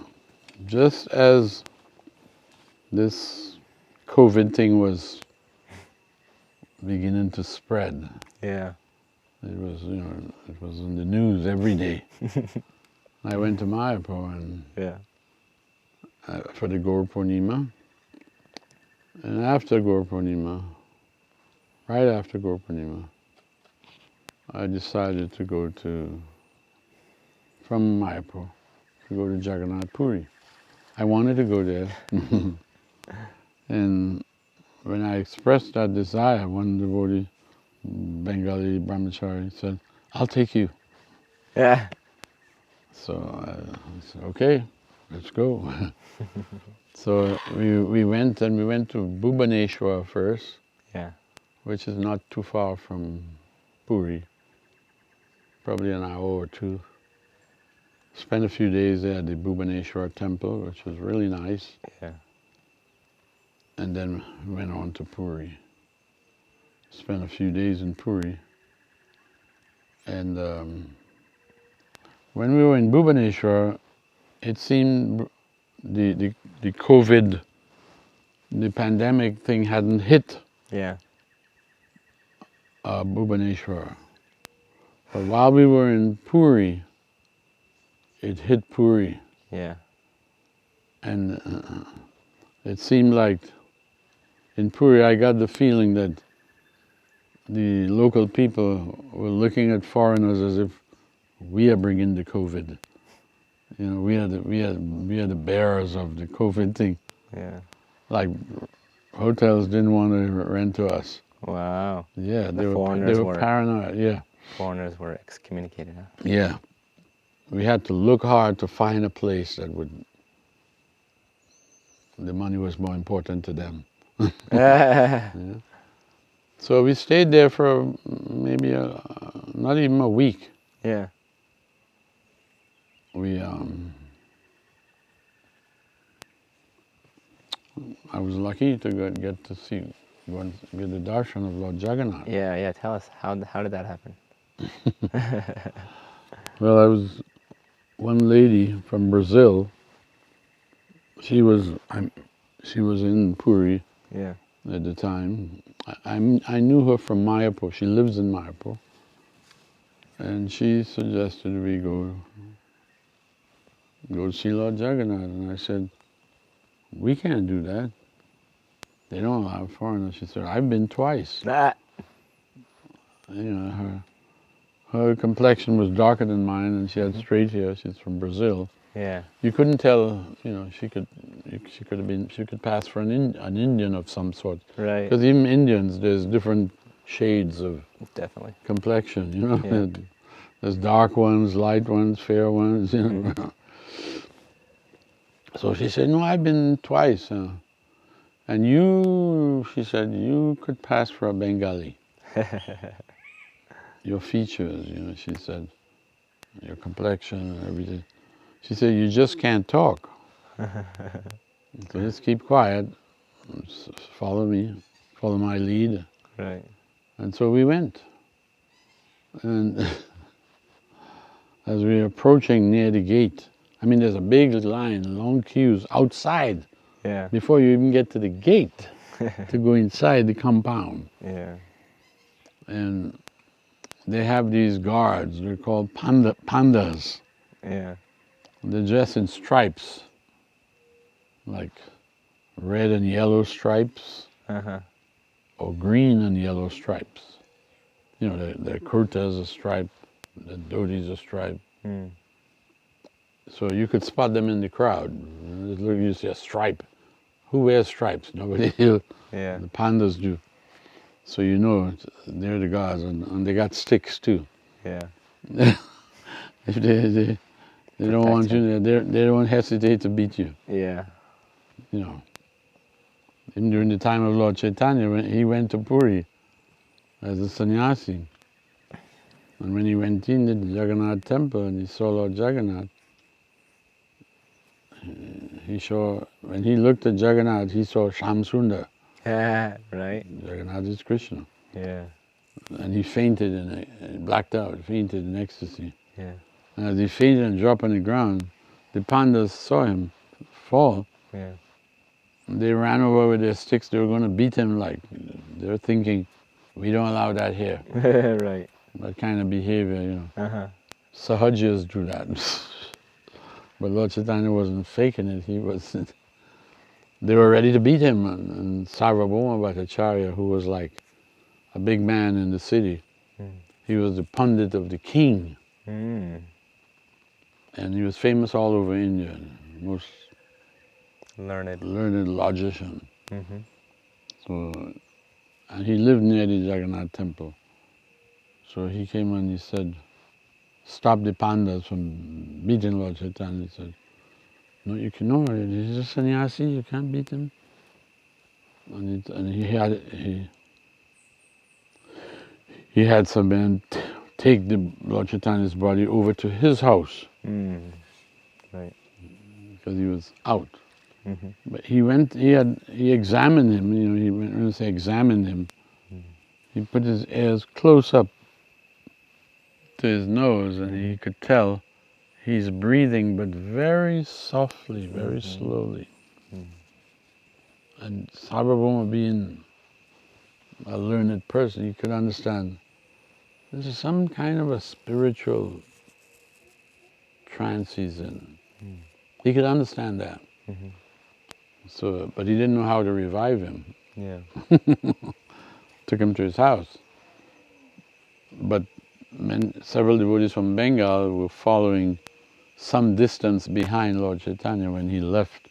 just as this COVID thing was beginning to spread. Yeah. It was, you know, it was in the news every day. I went to Mayapur and Yeah. for the Guru Purnima, and after Guru Purnima, right after Guru Purnima, I decided to go from Mayapur, to go to Jagannath Puri. I wanted to go there, and when I expressed that desire, one devotee, Bengali brahmachari, said, "I'll take you." Yeah. So I said, "Okay, let's go." So we went, and we went to Bhubaneswar first, Yeah. which is not too far from Puri, probably an hour or two. Spent a few days there at the Bhubaneswar temple, which was really nice, Yeah. and then went on to Puri. Spent a few days in Puri, and when we were in Bhubaneswar, it seemed the COVID, the pandemic thing hadn't hit Yeah. Bhubaneswar. But while we were in Puri, it hit Puri, Yeah. and it seemed like in Puri I got the feeling that the local people were looking at foreigners as if we are bringing the COVID. You know, we are the bearers of the COVID thing. Yeah. Like hotels didn't want to rent to us. Wow. Yeah, The they foreigners were were- paranoid. Yeah, Foreigners were excommunicated. Huh? yeah. We had to look hard to find a place that would. The money was more important to them. Yeah. So we stayed there for maybe not even a week. Yeah. We I was lucky to get to go and get the darshan of Lord Jagannath. Yeah. Yeah. Tell us how did that happen? Well, I was one lady from Brazil. She was in Puri Yeah. at the time. I knew her from Mayapur. She lives in Mayapur, and she suggested we go see Lord Jagannath, and I said, we can't do that. They don't allow foreigners. She said, I've been twice. Ah. You know, her complexion was darker than mine, and she had straight hair. She's from Brazil. Yeah. You couldn't tell. You know, she could pass for an Indian of some sort. Right. Because even Indians, there's different shades of Definitely. complexion. You know, Yeah. there's dark ones, light ones, fair ones. You know. So she said, no, I've been twice. And you, she said, you could pass for a Bengali. Your features, you know, she said, your complexion and everything. She said, you just can't talk. So just keep quiet, follow me, follow my lead. Right. And so we went. And as we were approaching near the gate, I mean, there's a big line, long queues outside Yeah. before you even get to the gate to go inside the compound. Yeah. And they have these guards, they're called pandas. Yeah. They're dressed in stripes, like red and yellow stripes, Uh-huh. or green and yellow stripes. You know, their kurta is a stripe, the dhoti is a stripe. Mm. So you could spot them in the crowd. You see a stripe who wears stripes? Nobody. The Yeah. pandas do. So you know they're the gods, and they got sticks too. Yeah. If they don't want you, they don't hesitate to beat you. Yeah. You know. Even during the time of Lord Chaitanya, when he went to Puri as a sannyasi, and when he went in the Jagannath temple and he saw Lord Jagannath, when he looked at Jagannath, he saw Shamsundar. Yeah. Right. Jagannath is Krishna. Yeah. And he fainted and blacked out, fainted in ecstasy. Yeah. And as he fainted and dropped on the ground, the pandas saw him fall. Yeah. They ran over with their sticks. They were going to beat him. They were thinking, we don't allow that here. Right. That kind of behavior, you know. Uh-huh. Sahajas do that. But Lord Chaitanya wasn't faking it. They were ready to beat him. And Sarvabhauma Bhattacharya, who was like a big man in the city, he was the pundit of the king. Mm. And he was famous all over India. Most learned logician. Mm-hmm. So, and he lived near the Jagannath temple. So he came and he said, stop the pandas from beating Lord Chaitanya. He said, no, you can, no, he's a sannyasi, you can't beat him. And he had some men take the Lord Chaitanya's body over to his house. Mm. Right. Because he was out. Mm-hmm. But he examined him, you know, when I say examined him, he put his ears close up to his nose and he could tell he's breathing, but very softly, very slowly. And Sarvabhauma, being a learned person, he could understand this is some kind of a spiritual trance he's in. He could understand that. So, but he didn't know how to revive him. Yeah. Took him to his house. But several devotees from Bengal were following some distance behind Lord Chaitanya when he left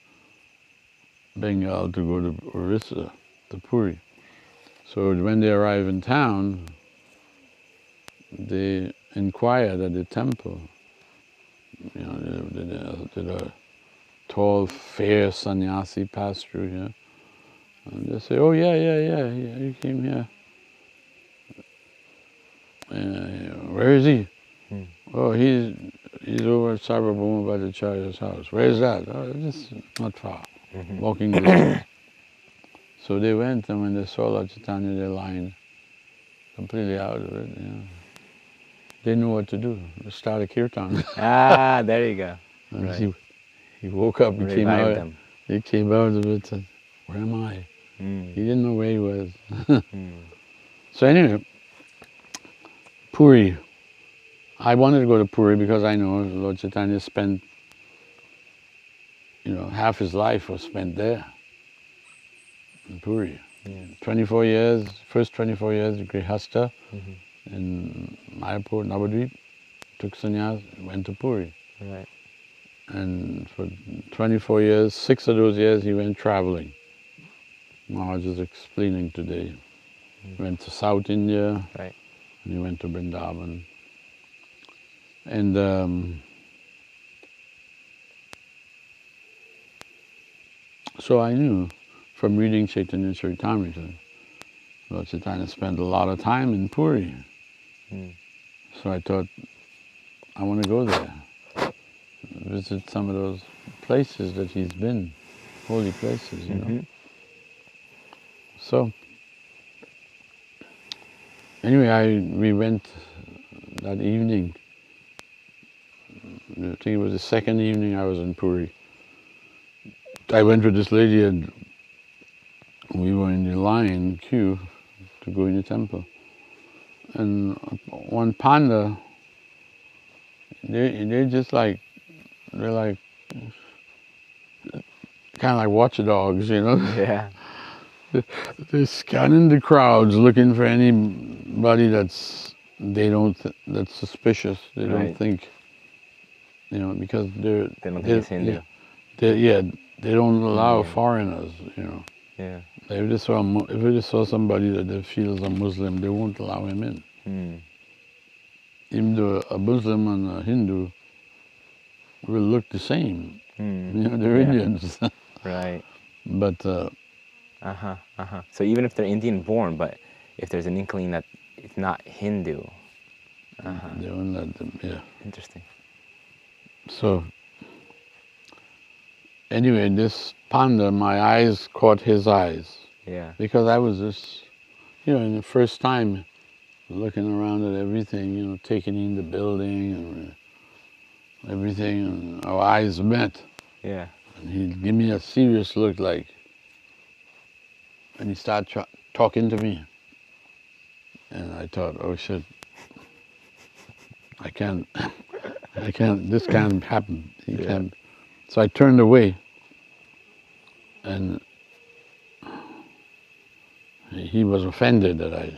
Bengal to go to Orissa, to Puri. So when they arrived in town, they inquired at the temple. You know, did a tall, fair sannyasi pass through here? And they say, oh yeah, he came here. Where is he? Oh, he's over at Sarvabhauma Bhattacharya's house. Where is that? Oh, just not far. Walking distance. So they went, and when they saw Lord Chaitanya, they lined completely out of it. You know. They knew what to do. They started kirtan. There you go. And Right. he woke up, he came out. Them. He came out of it and said, where am I? He didn't know where he was. So anyway, Puri. I wanted to go to Puri because I know Lord Chaitanya spent, you know, half his life was spent there, in Puri. 24 years, first 24 years, Grihastha in Mayapur, Navadvip, took sannyas, went to Puri. Right. And for 24 years, 6 of those years, he went traveling. Maharaj is explaining today. He went to South India, Right. and he went to Vrindavan. And so I knew from reading Chaitanya Charitamrita, Lord Chaitanya spent a lot of time in Puri. So I thought, I want to go there, visit some of those places that he's been, holy places, you know. So, anyway, we went that evening. I think it was the second evening I was in Puri. I went with this lady and we were in the line queue to go in the temple. And one panda, they're like kind of like watchdogs, you know. Yeah. They're scanning the crowds, looking for anybody that's suspicious. They don't think, you know, because They don't think it's Hindu. They don't allow Indian. foreigners, Yeah. If they saw somebody that they feel is a Muslim, they won't allow him in. Even though a Muslim and a Hindu will look the same. They're Yeah. Indians. Right. But So even if they're Indian born, but if there's an inkling that it's not Hindu. they won't let them, yeah. Interesting. So, anyway, this panda, my eyes caught his eyes. Yeah. Because I was just, in the first time looking around at everything, taking in the building and everything, and our eyes met. Yeah. And he'd give me a serious look and he started talking to me. And I thought, oh shit, I can't, this can't happen. He can't. So I turned away and he was offended that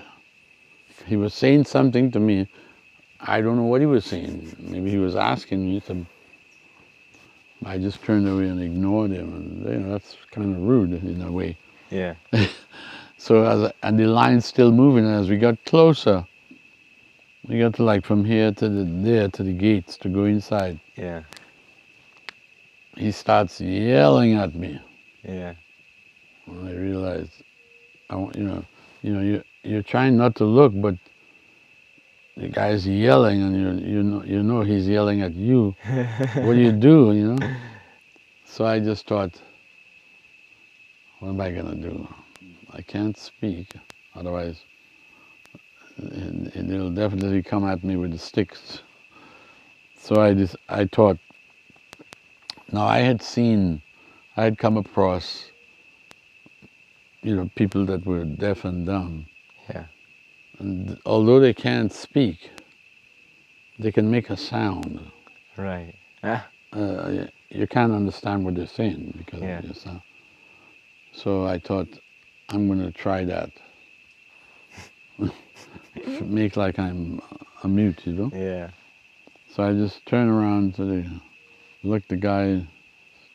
he was saying something to me. I don't know what he was saying. Maybe he was asking me to. I just turned away and ignored him, and that's kind of rude in a way. Yeah. So and the line's still moving, and as we got closer, we got to from here to the gates to go inside. Yeah. He starts yelling at me. Yeah. And I realized, you're trying not to look, but the guy's yelling, and you know he's yelling at you. What do you do? So I just thought, what am I gonna do? I can't speak, otherwise it'll definitely come at me with the sticks. So I thought. Now I had come across, people that were deaf and dumb. Yeah. And although they can't speak, they can make a sound. Right. You can't understand what they're saying because Yeah. of your sound. So I thought, I'm going to try that. Make like I'm a mute, Yeah. So I just turn around looked the guy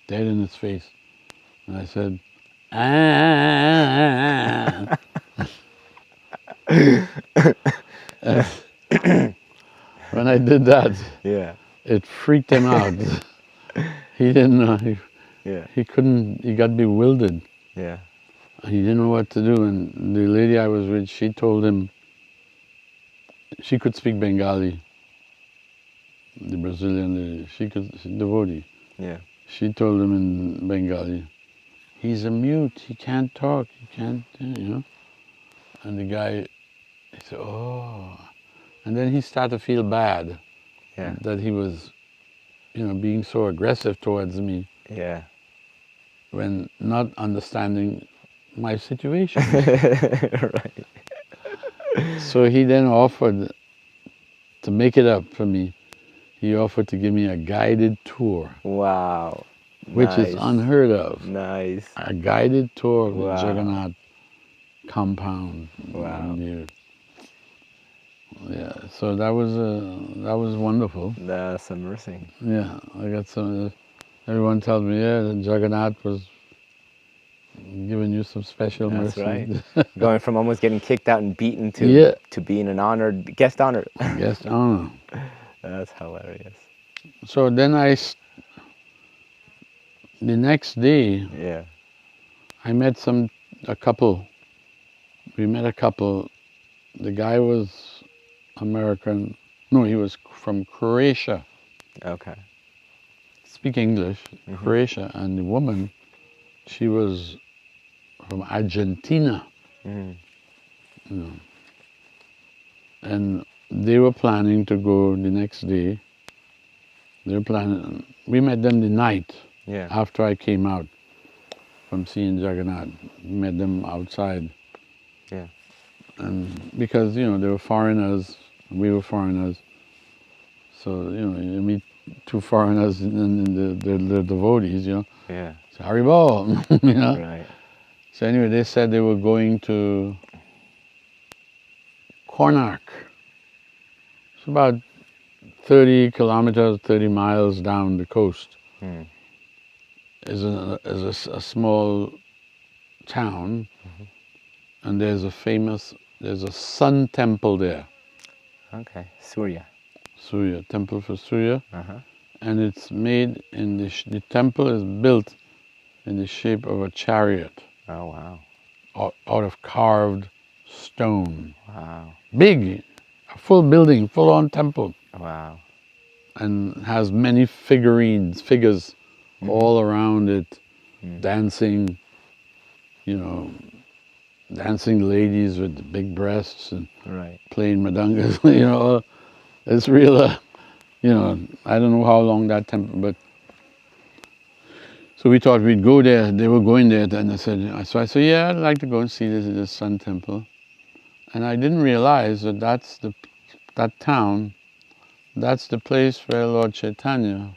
dead in his face, and I said, ah. When I did that, Yeah. it freaked him out. He didn't know. Yeah. He couldn't. He got bewildered. Yeah. He didn't know what to do. And the lady I was with, she told him. She could speak Bengali. The Brazilian lady, she's devotee. Yeah. She told him in Bengali, he's a mute. He can't talk. He can't. And the guy, he said, oh. And then he started to feel bad. Yeah. That he was, being so aggressive towards me. Yeah. When not understanding my situation. Right. So he then offered to make it up for me. He offered to give me a guided tour. Wow. Which is unheard of. Nice. A guided tour of the Wow. Jagannath compound. Wow. Yeah, so that was wonderful. That's immersing. Yeah, I got some. Everyone tells me, that Jagannath was giving you some special That's mercy. right. Going from almost getting kicked out and beaten to being an honored guest honor. Guest honor. That's hilarious. So then the next day, Yeah. I met a couple. We met a couple. The guy was American. No, he was from Croatia. Okay. Speak English, Croatia. And the woman, she was from Argentina. And they were planning to go the next day. They were planning. We met them the night after I came out from seeing Jagannath. We met them outside. Yeah. And because, they were foreigners, we were foreigners. So, you meet two foreigners and they're devotees, Yeah. It's Haribol, Right. So anyway, they said they were going to Cornac. It's about 30 kilometers, 30 miles down the coast. is a small town, and there's a sun temple there, Okay. Surya. Surya, temple for Surya, Uh-huh. and it's made in the temple is built in the shape of a chariot, Oh, wow. out of carved stone. Wow. Big, a full building, full-on temple, Wow. and has many figures all around it, dancing, dancing ladies with the big breasts and Right. playing madongas. It's real. I don't know how long that temple, but so we thought we'd go there. They were going there, and so I said, yeah, I'd like to go and see this sun temple. And I didn't realize that that town, that's the place where Lord Chaitanya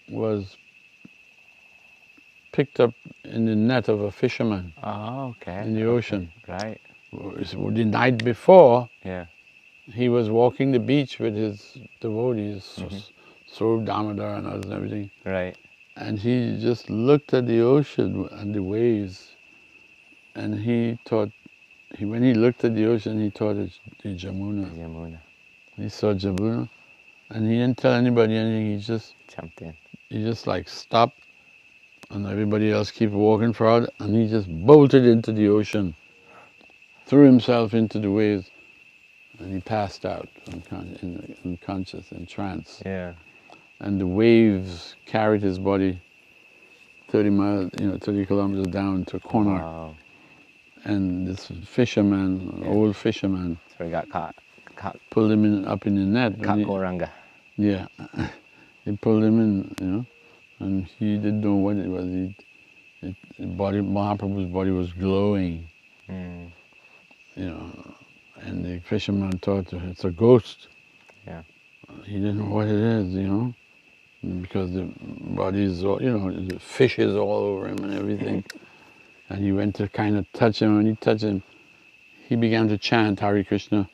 was picked up in the net of a fisherman Oh, okay. in the ocean. Right. The night before, Yeah. he was walking the beach with his devotees, Swarup Damodar and others and everything. Right. And he just looked at the ocean and the waves, and when he looked at the ocean, he thought it's the Jamuna. Yamuna. He saw Jamuna, and he didn't tell anybody anything. Jumped in. He just like stopped, and everybody else keep walking forward, and he just bolted into the ocean, threw himself into the waves, and he passed out, unconscious, in trance. Yeah. And the waves carried his body 30 kilometers down to Konark. Wow. And this fisherman, old fisherman, So he got caught. pulled him up in the net. Caught Goranga. Yeah, he pulled him in, and he didn't know what it was. Mahaprabhu's body was glowing, Mm. And the fisherman thought it's a ghost. Yeah. He didn't know what it is, because the body is all, the fish is all over him and everything. And he went to kind of touch him. When he touched him, he began to chant Hare Krishna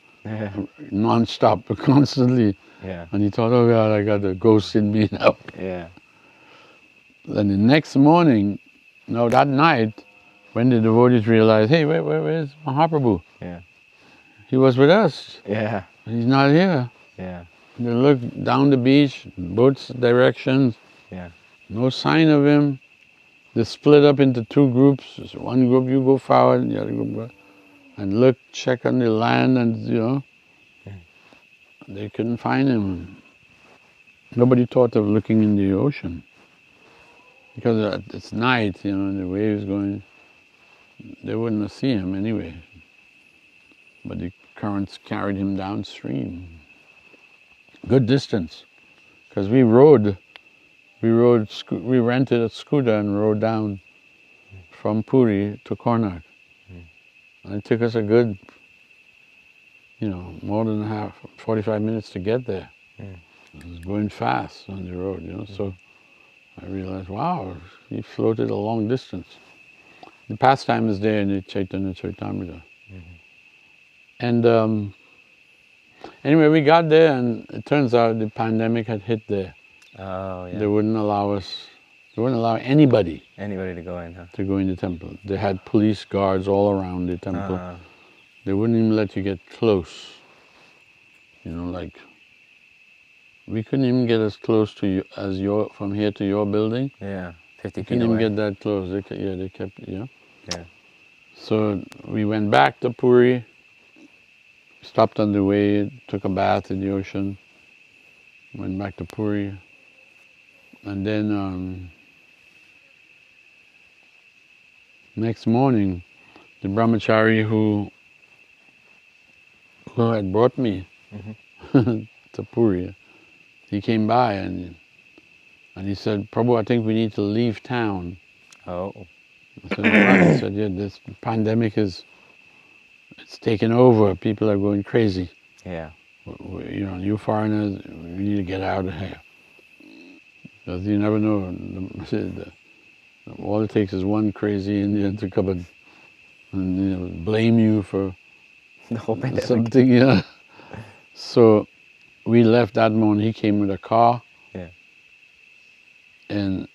non-stop, constantly. Yeah. And he thought, oh God, I got a ghost in me now. Yeah. Then the next morning, that night, when the devotees realized, hey, where's Mahaprabhu? Yeah. He was with us. Yeah. He's not here. Yeah. They looked down the beach, both directions, Yeah. no sign of him. They split up into two groups. So one group, you go forward, and the other group go, and look, check on the land, and they couldn't find him. Nobody thought of looking in the ocean because it's night, and the waves going. They wouldn't have seen him anyway. But the currents carried him downstream. Good distance, because we rented a scooter and rode down from Puri to Konark. And it took us a good, more than 45 minutes to get there. It was going fast on the road, so I realized, wow, he floated a long distance. The pastime is there in the Chaitanya Charitamrita. And anyway, we got there, and it turns out the pandemic had hit there. Oh, yeah. They wouldn't allow anybody to go in, huh? to go in the temple. They had police guards all around the temple. They wouldn't even let you get close. Like, we couldn't even get as close to you as from here to your building. Yeah, 50 feet Couldn't away. even get that close. They kept, Yeah. So we went back to Puri, stopped on the way, took a bath in the ocean, went back to Puri, and then next morning, the brahmachari who had brought me to Puri, he came by and he said, Prabhu, I think we need to leave town. Oh. I said, why? He said, yeah, this pandemic it's taken over. People are going crazy. Yeah. You foreigners, we need to get out of here. Because you never know. All it takes is one crazy Indian to come and blame you for The whole pandemic. something. So we left that morning. He came with a car. Yeah. and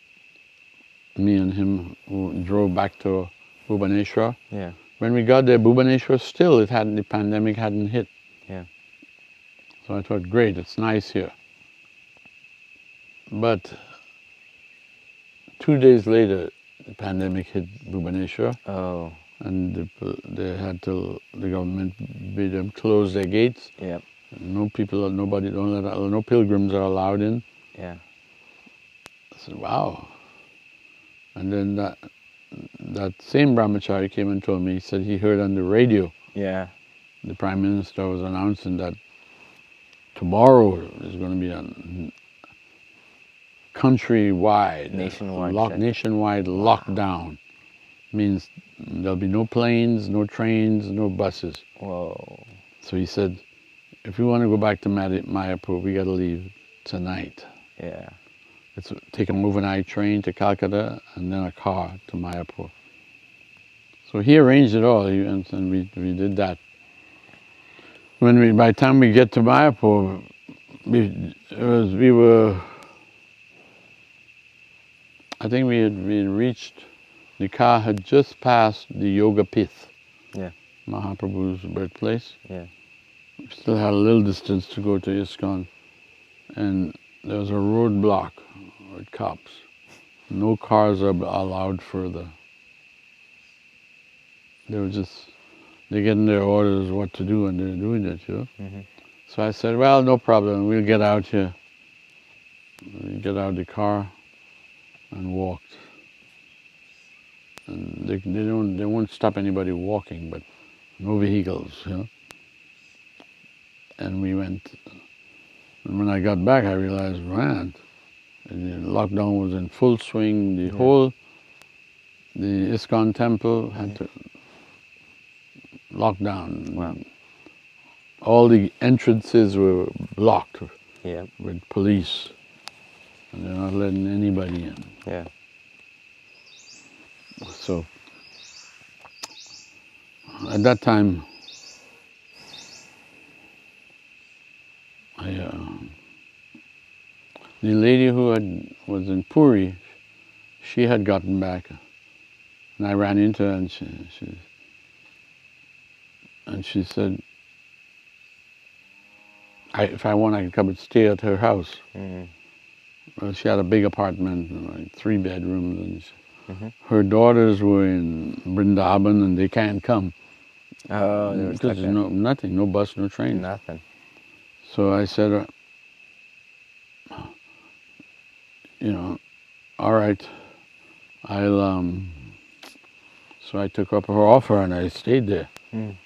me and him drove back to Bhubaneswar. Yeah. When we got there, Bhubaneswar still, the pandemic hadn't hit. Yeah. So I thought, great, it's nice here. But 2 days later, the pandemic hit Bhubaneswar, Oh. and the government made them close their gates. Yep. No pilgrims are allowed in. Yeah. I said, wow. And then that same brahmachari came and told me, he said he heard on the radio, Yeah. the Prime Minister was announcing that tomorrow is going to be a countrywide, nationwide lockdown. Means there'll be no planes, no trains, no buses. Whoa. So he said, if we want to go back to Mayapur, we got to leave tonight. Yeah. It's take an overnight train to Calcutta and then a car to Mayapur. So he arranged it all, and we did that. By the time we get to Mayapur, I think we had reached, the car had just passed the Yoga Pith, Yeah. Mahaprabhu's birthplace. Yeah. We still had a little distance to go to ISKCON, and there was a roadblock with cops. No cars are allowed further. They're getting their orders what to do, and they're doing it, you know. Mm-hmm. So I said, well, no problem, we'll get out here. We get out of the car and walked. And they won't stop anybody walking, but no vehicles, you know. And we went, and when I got back, I realized, man, the lockdown was in full swing. The ISKCON temple had to lock down. Wow. All the entrances were blocked with police, and they're not letting anybody in. Yeah. So at that time, the lady who was in Puri, she had gotten back, and I ran into her, and she said, if I want, I can come and stay at her house. Mm-hmm. Well, she had a big apartment, like 3 bedrooms, and her daughters were in Vrindavan, and they can't come. Oh, there was because there's nothing, no bus, no train. Nothing. So I said, all right, so I took up her offer and I stayed there. Mm.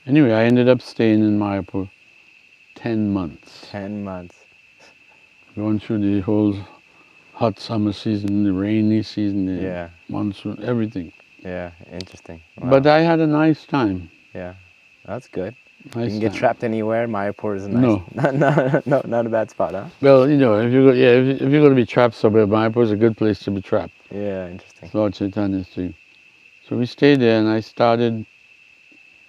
Anyway, I ended up staying in Mayapur 10 months. 10 months. Going through the whole hot summer season, the rainy season, the monsoon, everything. Yeah, interesting. Wow. But I had a nice time. Yeah, that's good. Nice you can get trapped anywhere. Mayapur is nice. No. Not a bad spot, huh? Well, if you're going to be trapped somewhere, Mayapur is a good place to be trapped. Yeah, interesting. Lord Chaitanya's thing. So we stayed there, and I started.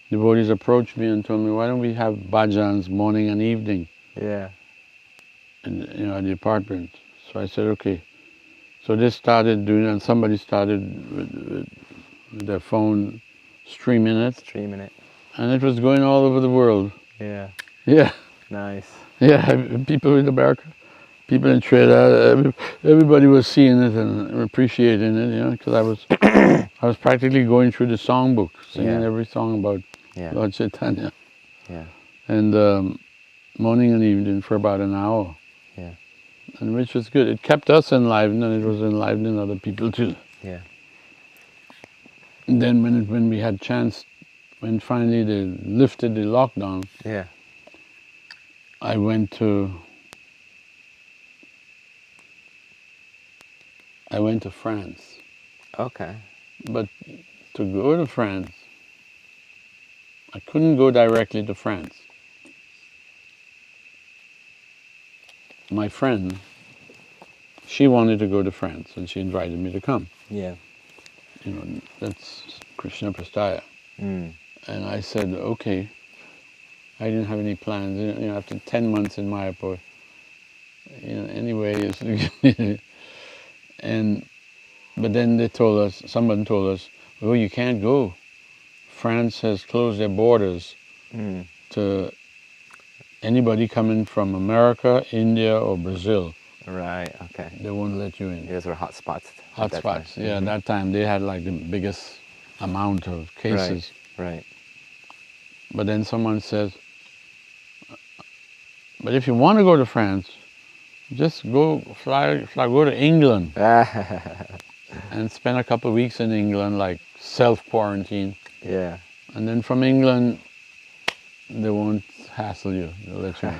Devotees approached me and told me, why don't we have bhajans morning and evening? Yeah. And at the apartment. So I said, okay. So they started doing it, and somebody started with their phone streaming it. And it was going all over the world. Yeah. Yeah. Nice. Yeah, people in America, people in Trinidad, everybody was seeing it and appreciating it, because I was practically going through the songbook, singing every song about Lord Chaitanya. Yeah. And morning and evening for about an hour. Yeah. And which was good. It kept us enlivened, and it was enlivening other people too. Yeah. And then when we had chance, when finally they lifted the lockdown, I went to France. Okay. But to go to France, I couldn't go directly to France. My friend, she wanted to go to France, and she invited me to come. Yeah. That's Krishna Prastaya. Mm. And I said, okay. I didn't have any plans. After 10 months in Mayapur, Anyway, but then someone told us, well, you can't go. France has closed their borders to anybody coming from America, India, or Brazil. Right. Okay. They won't let you in. Those were hot spots. Hot spots. Yeah, that time they had like the biggest amount of cases. Right. But then someone says, but if you want to go to France, just go to England and spend a couple of weeks in England, like self-quarantine. Yeah. And then from England, they won't hassle you. They'll let you in.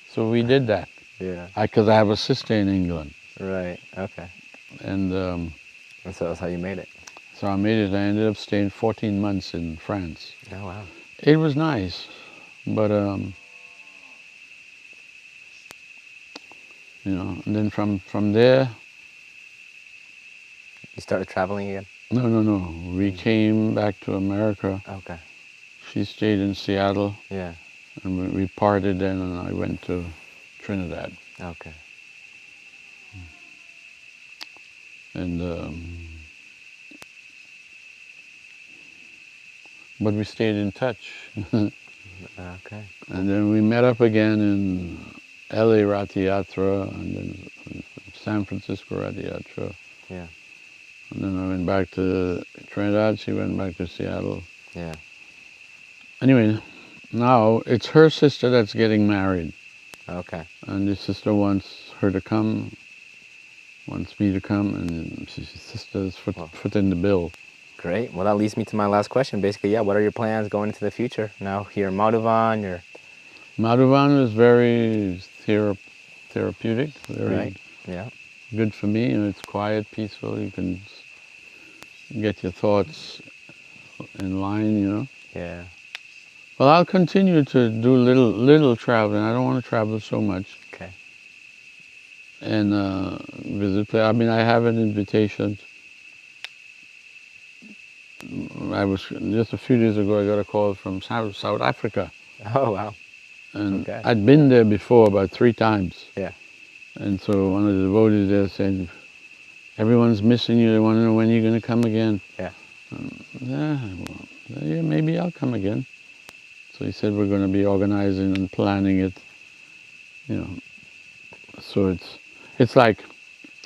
So we did that. Yeah. Because I have a sister in England. Right. Okay. And so that's how you made it. So I made it. I ended up staying 14 months in France. Oh, wow. It was nice, but and then from there. You started traveling again? No. We came back to America. Okay. She stayed in Seattle. Yeah. And we parted then, and I went to Trinidad. Okay. And but we stayed in touch. Okay. And then we met up again in LA Ratha Yatra, and then San Francisco Ratha Yatra. Yeah. And then I went back to Trinidad, she went back to Seattle. Yeah. Anyway, now it's her sister that's getting married. Okay. And the sister wants me to come, and sister's foot in the bill. Great. Well, that leads me to my last question. Basically, what are your plans going into the future? Now here in Madhuvan, Madhuvan is very therapeutic, very good for me. It's quiet, peaceful. You can get your thoughts in line, Yeah. Well, I'll continue to do little traveling. I don't want to travel so much. Okay. And visit. I mean, I have an invitation. I was just a few days ago. I got a call from South Africa. Oh, wow. And I'd been there before about 3 times. Yeah. And so one of the devotees there said, everyone's missing you. They want to know when you're going to come again. Yeah. Yeah, maybe I'll come again. So he said we're going to be organizing and planning it. So it's like,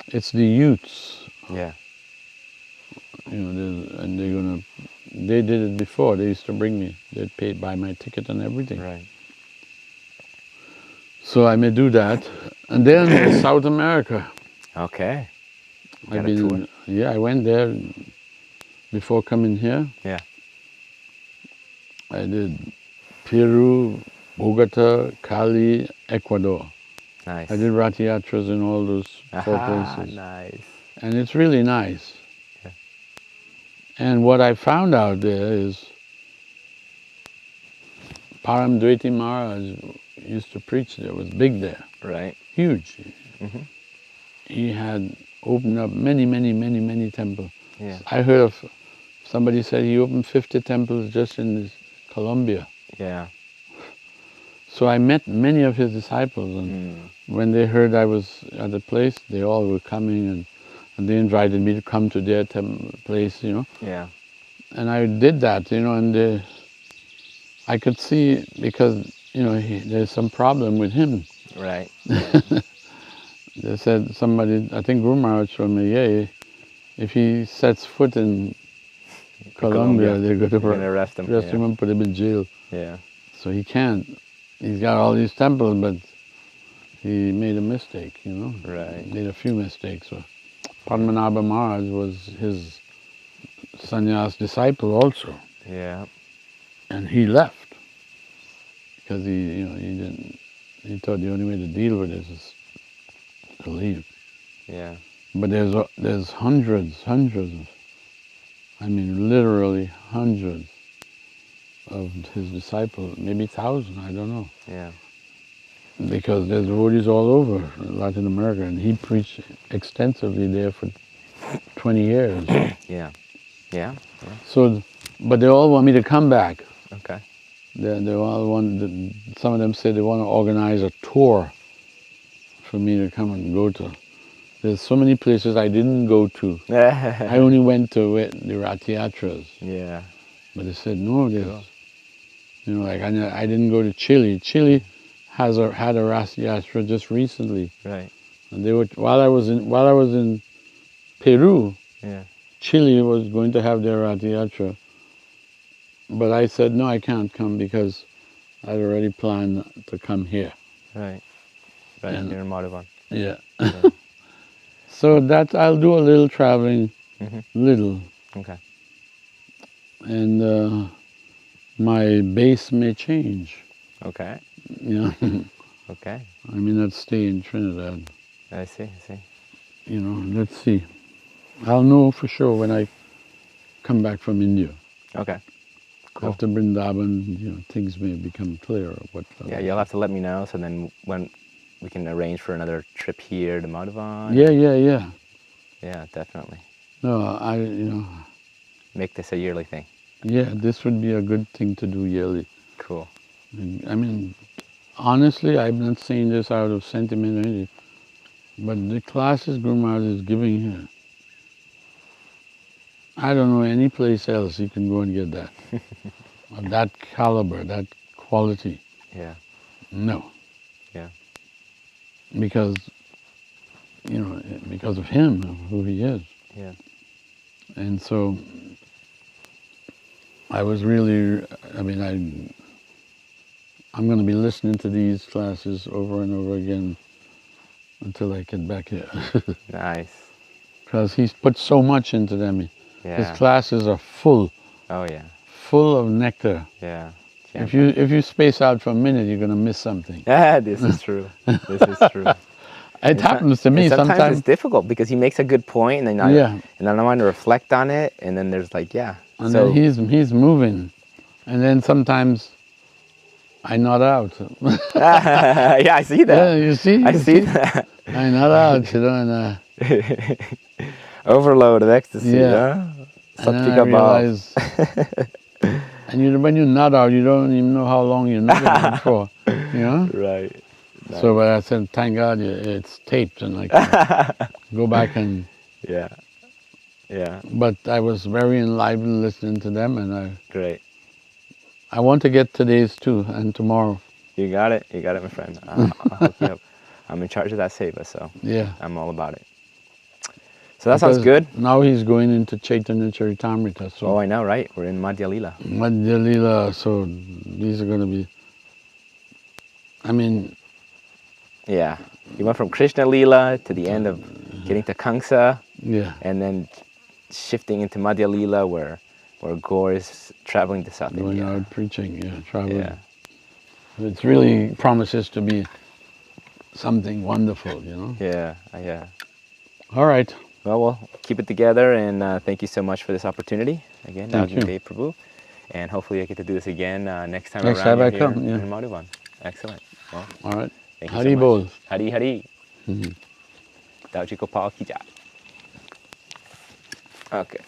it's the youths. Yeah. And they did it before. They used to bring me. They'd buy my ticket and everything. Right. So I may do that. And then South America. Okay. I went there before coming here. Yeah. I did Peru, Bogota, Cali, Ecuador. Nice. I did Ratha Yatras in all those 4 places. Nice. And it's really nice. Yeah. And what I found out there is Paramdveti Maharaj used to preach there, was big there. Right. Huge. Mm-hmm. He had opened up many temples. Yeah. I heard of, somebody said he opened 50 temples just in Colombia. Yeah. So I met many of his disciples, and when they heard I was at the place, they all were coming, and they invited me to come to their place, Yeah. And I did that, and I could see, because, there's some problem with him. Right. They said somebody, I think Gurumaharaja told me, if he sets foot in Colombia, they're going to arrest him and put him in jail. Yeah. So he can't. He's got all these temples, but he made a mistake, Right. He made a few mistakes. So Padmanabha Maharaj was his sannyas disciple also. Yeah. And he left because he thought the only way to deal with this is to leave. Yeah. But there's hundreds, I mean literally hundreds of his disciples, maybe 1,000, I don't know. Yeah. Because there's devotees all over Latin America, and he preached extensively there for 20 years. Yeah. Yeah. So, but they all want me to come back. Okay. They all want. Some of them said they want to organize a tour for me to come and go to. There's so many places I didn't go to. I only went to the Rath Yatras. Yeah. But they said, no, there's, Cool. you know, like I didn't go to Chile. Chile had a Rath Yatra just recently. Right. And they were, while I was in Peru, Yeah. Chile was going to have their Rath Yatra. But I said, no, I can't come because I'd already planned to come here. Right. Right. And- Here in Madhuvan. Yeah. Yeah. So that I'll do a little traveling, little. Okay. And my base may change. Okay. You know, Okay. I may not stay in Trinidad. I see. You know, let's see. I'll know for sure when I come back from India. Okay. Cool. After Vrindavan, you know, things may become clearer. Yeah, you'll have to let me know, so then when we can arrange for another trip here to Madhuvan. Yeah. Yeah, definitely. No, Make this a yearly thing. yeah, this would be a good thing to do yearly. Cool. I mean, honestly, I'm not saying this out of sentiment or anything, but the classes Gurumaharaja is giving here, I don't know any place else you can go and get that. Of that caliber, that quality. Yeah. No. Yeah. Because, you know, because of him, who he is. Yeah. And so I was really, I'm going to be listening to these classes over and over again until I get back here. Nice. Because he's put so much into them. Yeah. His classes are full Oh, full of nectar. yeah. If you space out for a minute, you're going to miss something. Yeah, this is true. This is true. It happens to me and sometimes. sometimes. It's difficult because he makes a good point, and then I want to reflect on it, and then there's like, And then he's moving, and then sometimes I nod out. yeah, I see that. Yeah, you see? I see that. I nod out, you know, Overload of ecstasy, huh? and then I Satvika bhav. realize, and when you nod out, you don't even know how long you're nodding for, you know? Right. Nice. So, but I said, thank God it's taped, and I can go back and... Yeah. But I was very enlivened listening to them, and Great. I want to get today's too, and tomorrow. You got it, my friend. I'll hook you up. I'm in charge of that seva, so Yeah. I'm all about it. So that sounds good. Now he's going into Chaitanya Charitamrita. So Oh, I know, right? We're in Madhya Lila. Madhya Lila, so these are going to be, Yeah. You went from Krishna Lila to the end of getting to Kamsa, yeah. and then shifting into Madhya Lila where Gaur is traveling to South Going India. out preaching, traveling. Yeah. It really promises to be something wonderful, you know? Yeah. All right. Well, we'll keep it together, and thank you so much for this opportunity. Again, Thank you. Agnideva Prabhu. And hopefully I get to do this again next time Next around time I here come, yeah. in Madhuvan. Excellent. Well, All right. thank you Hari so much. bol. Hari Hari. Dauji Gopal ki jai. Okay.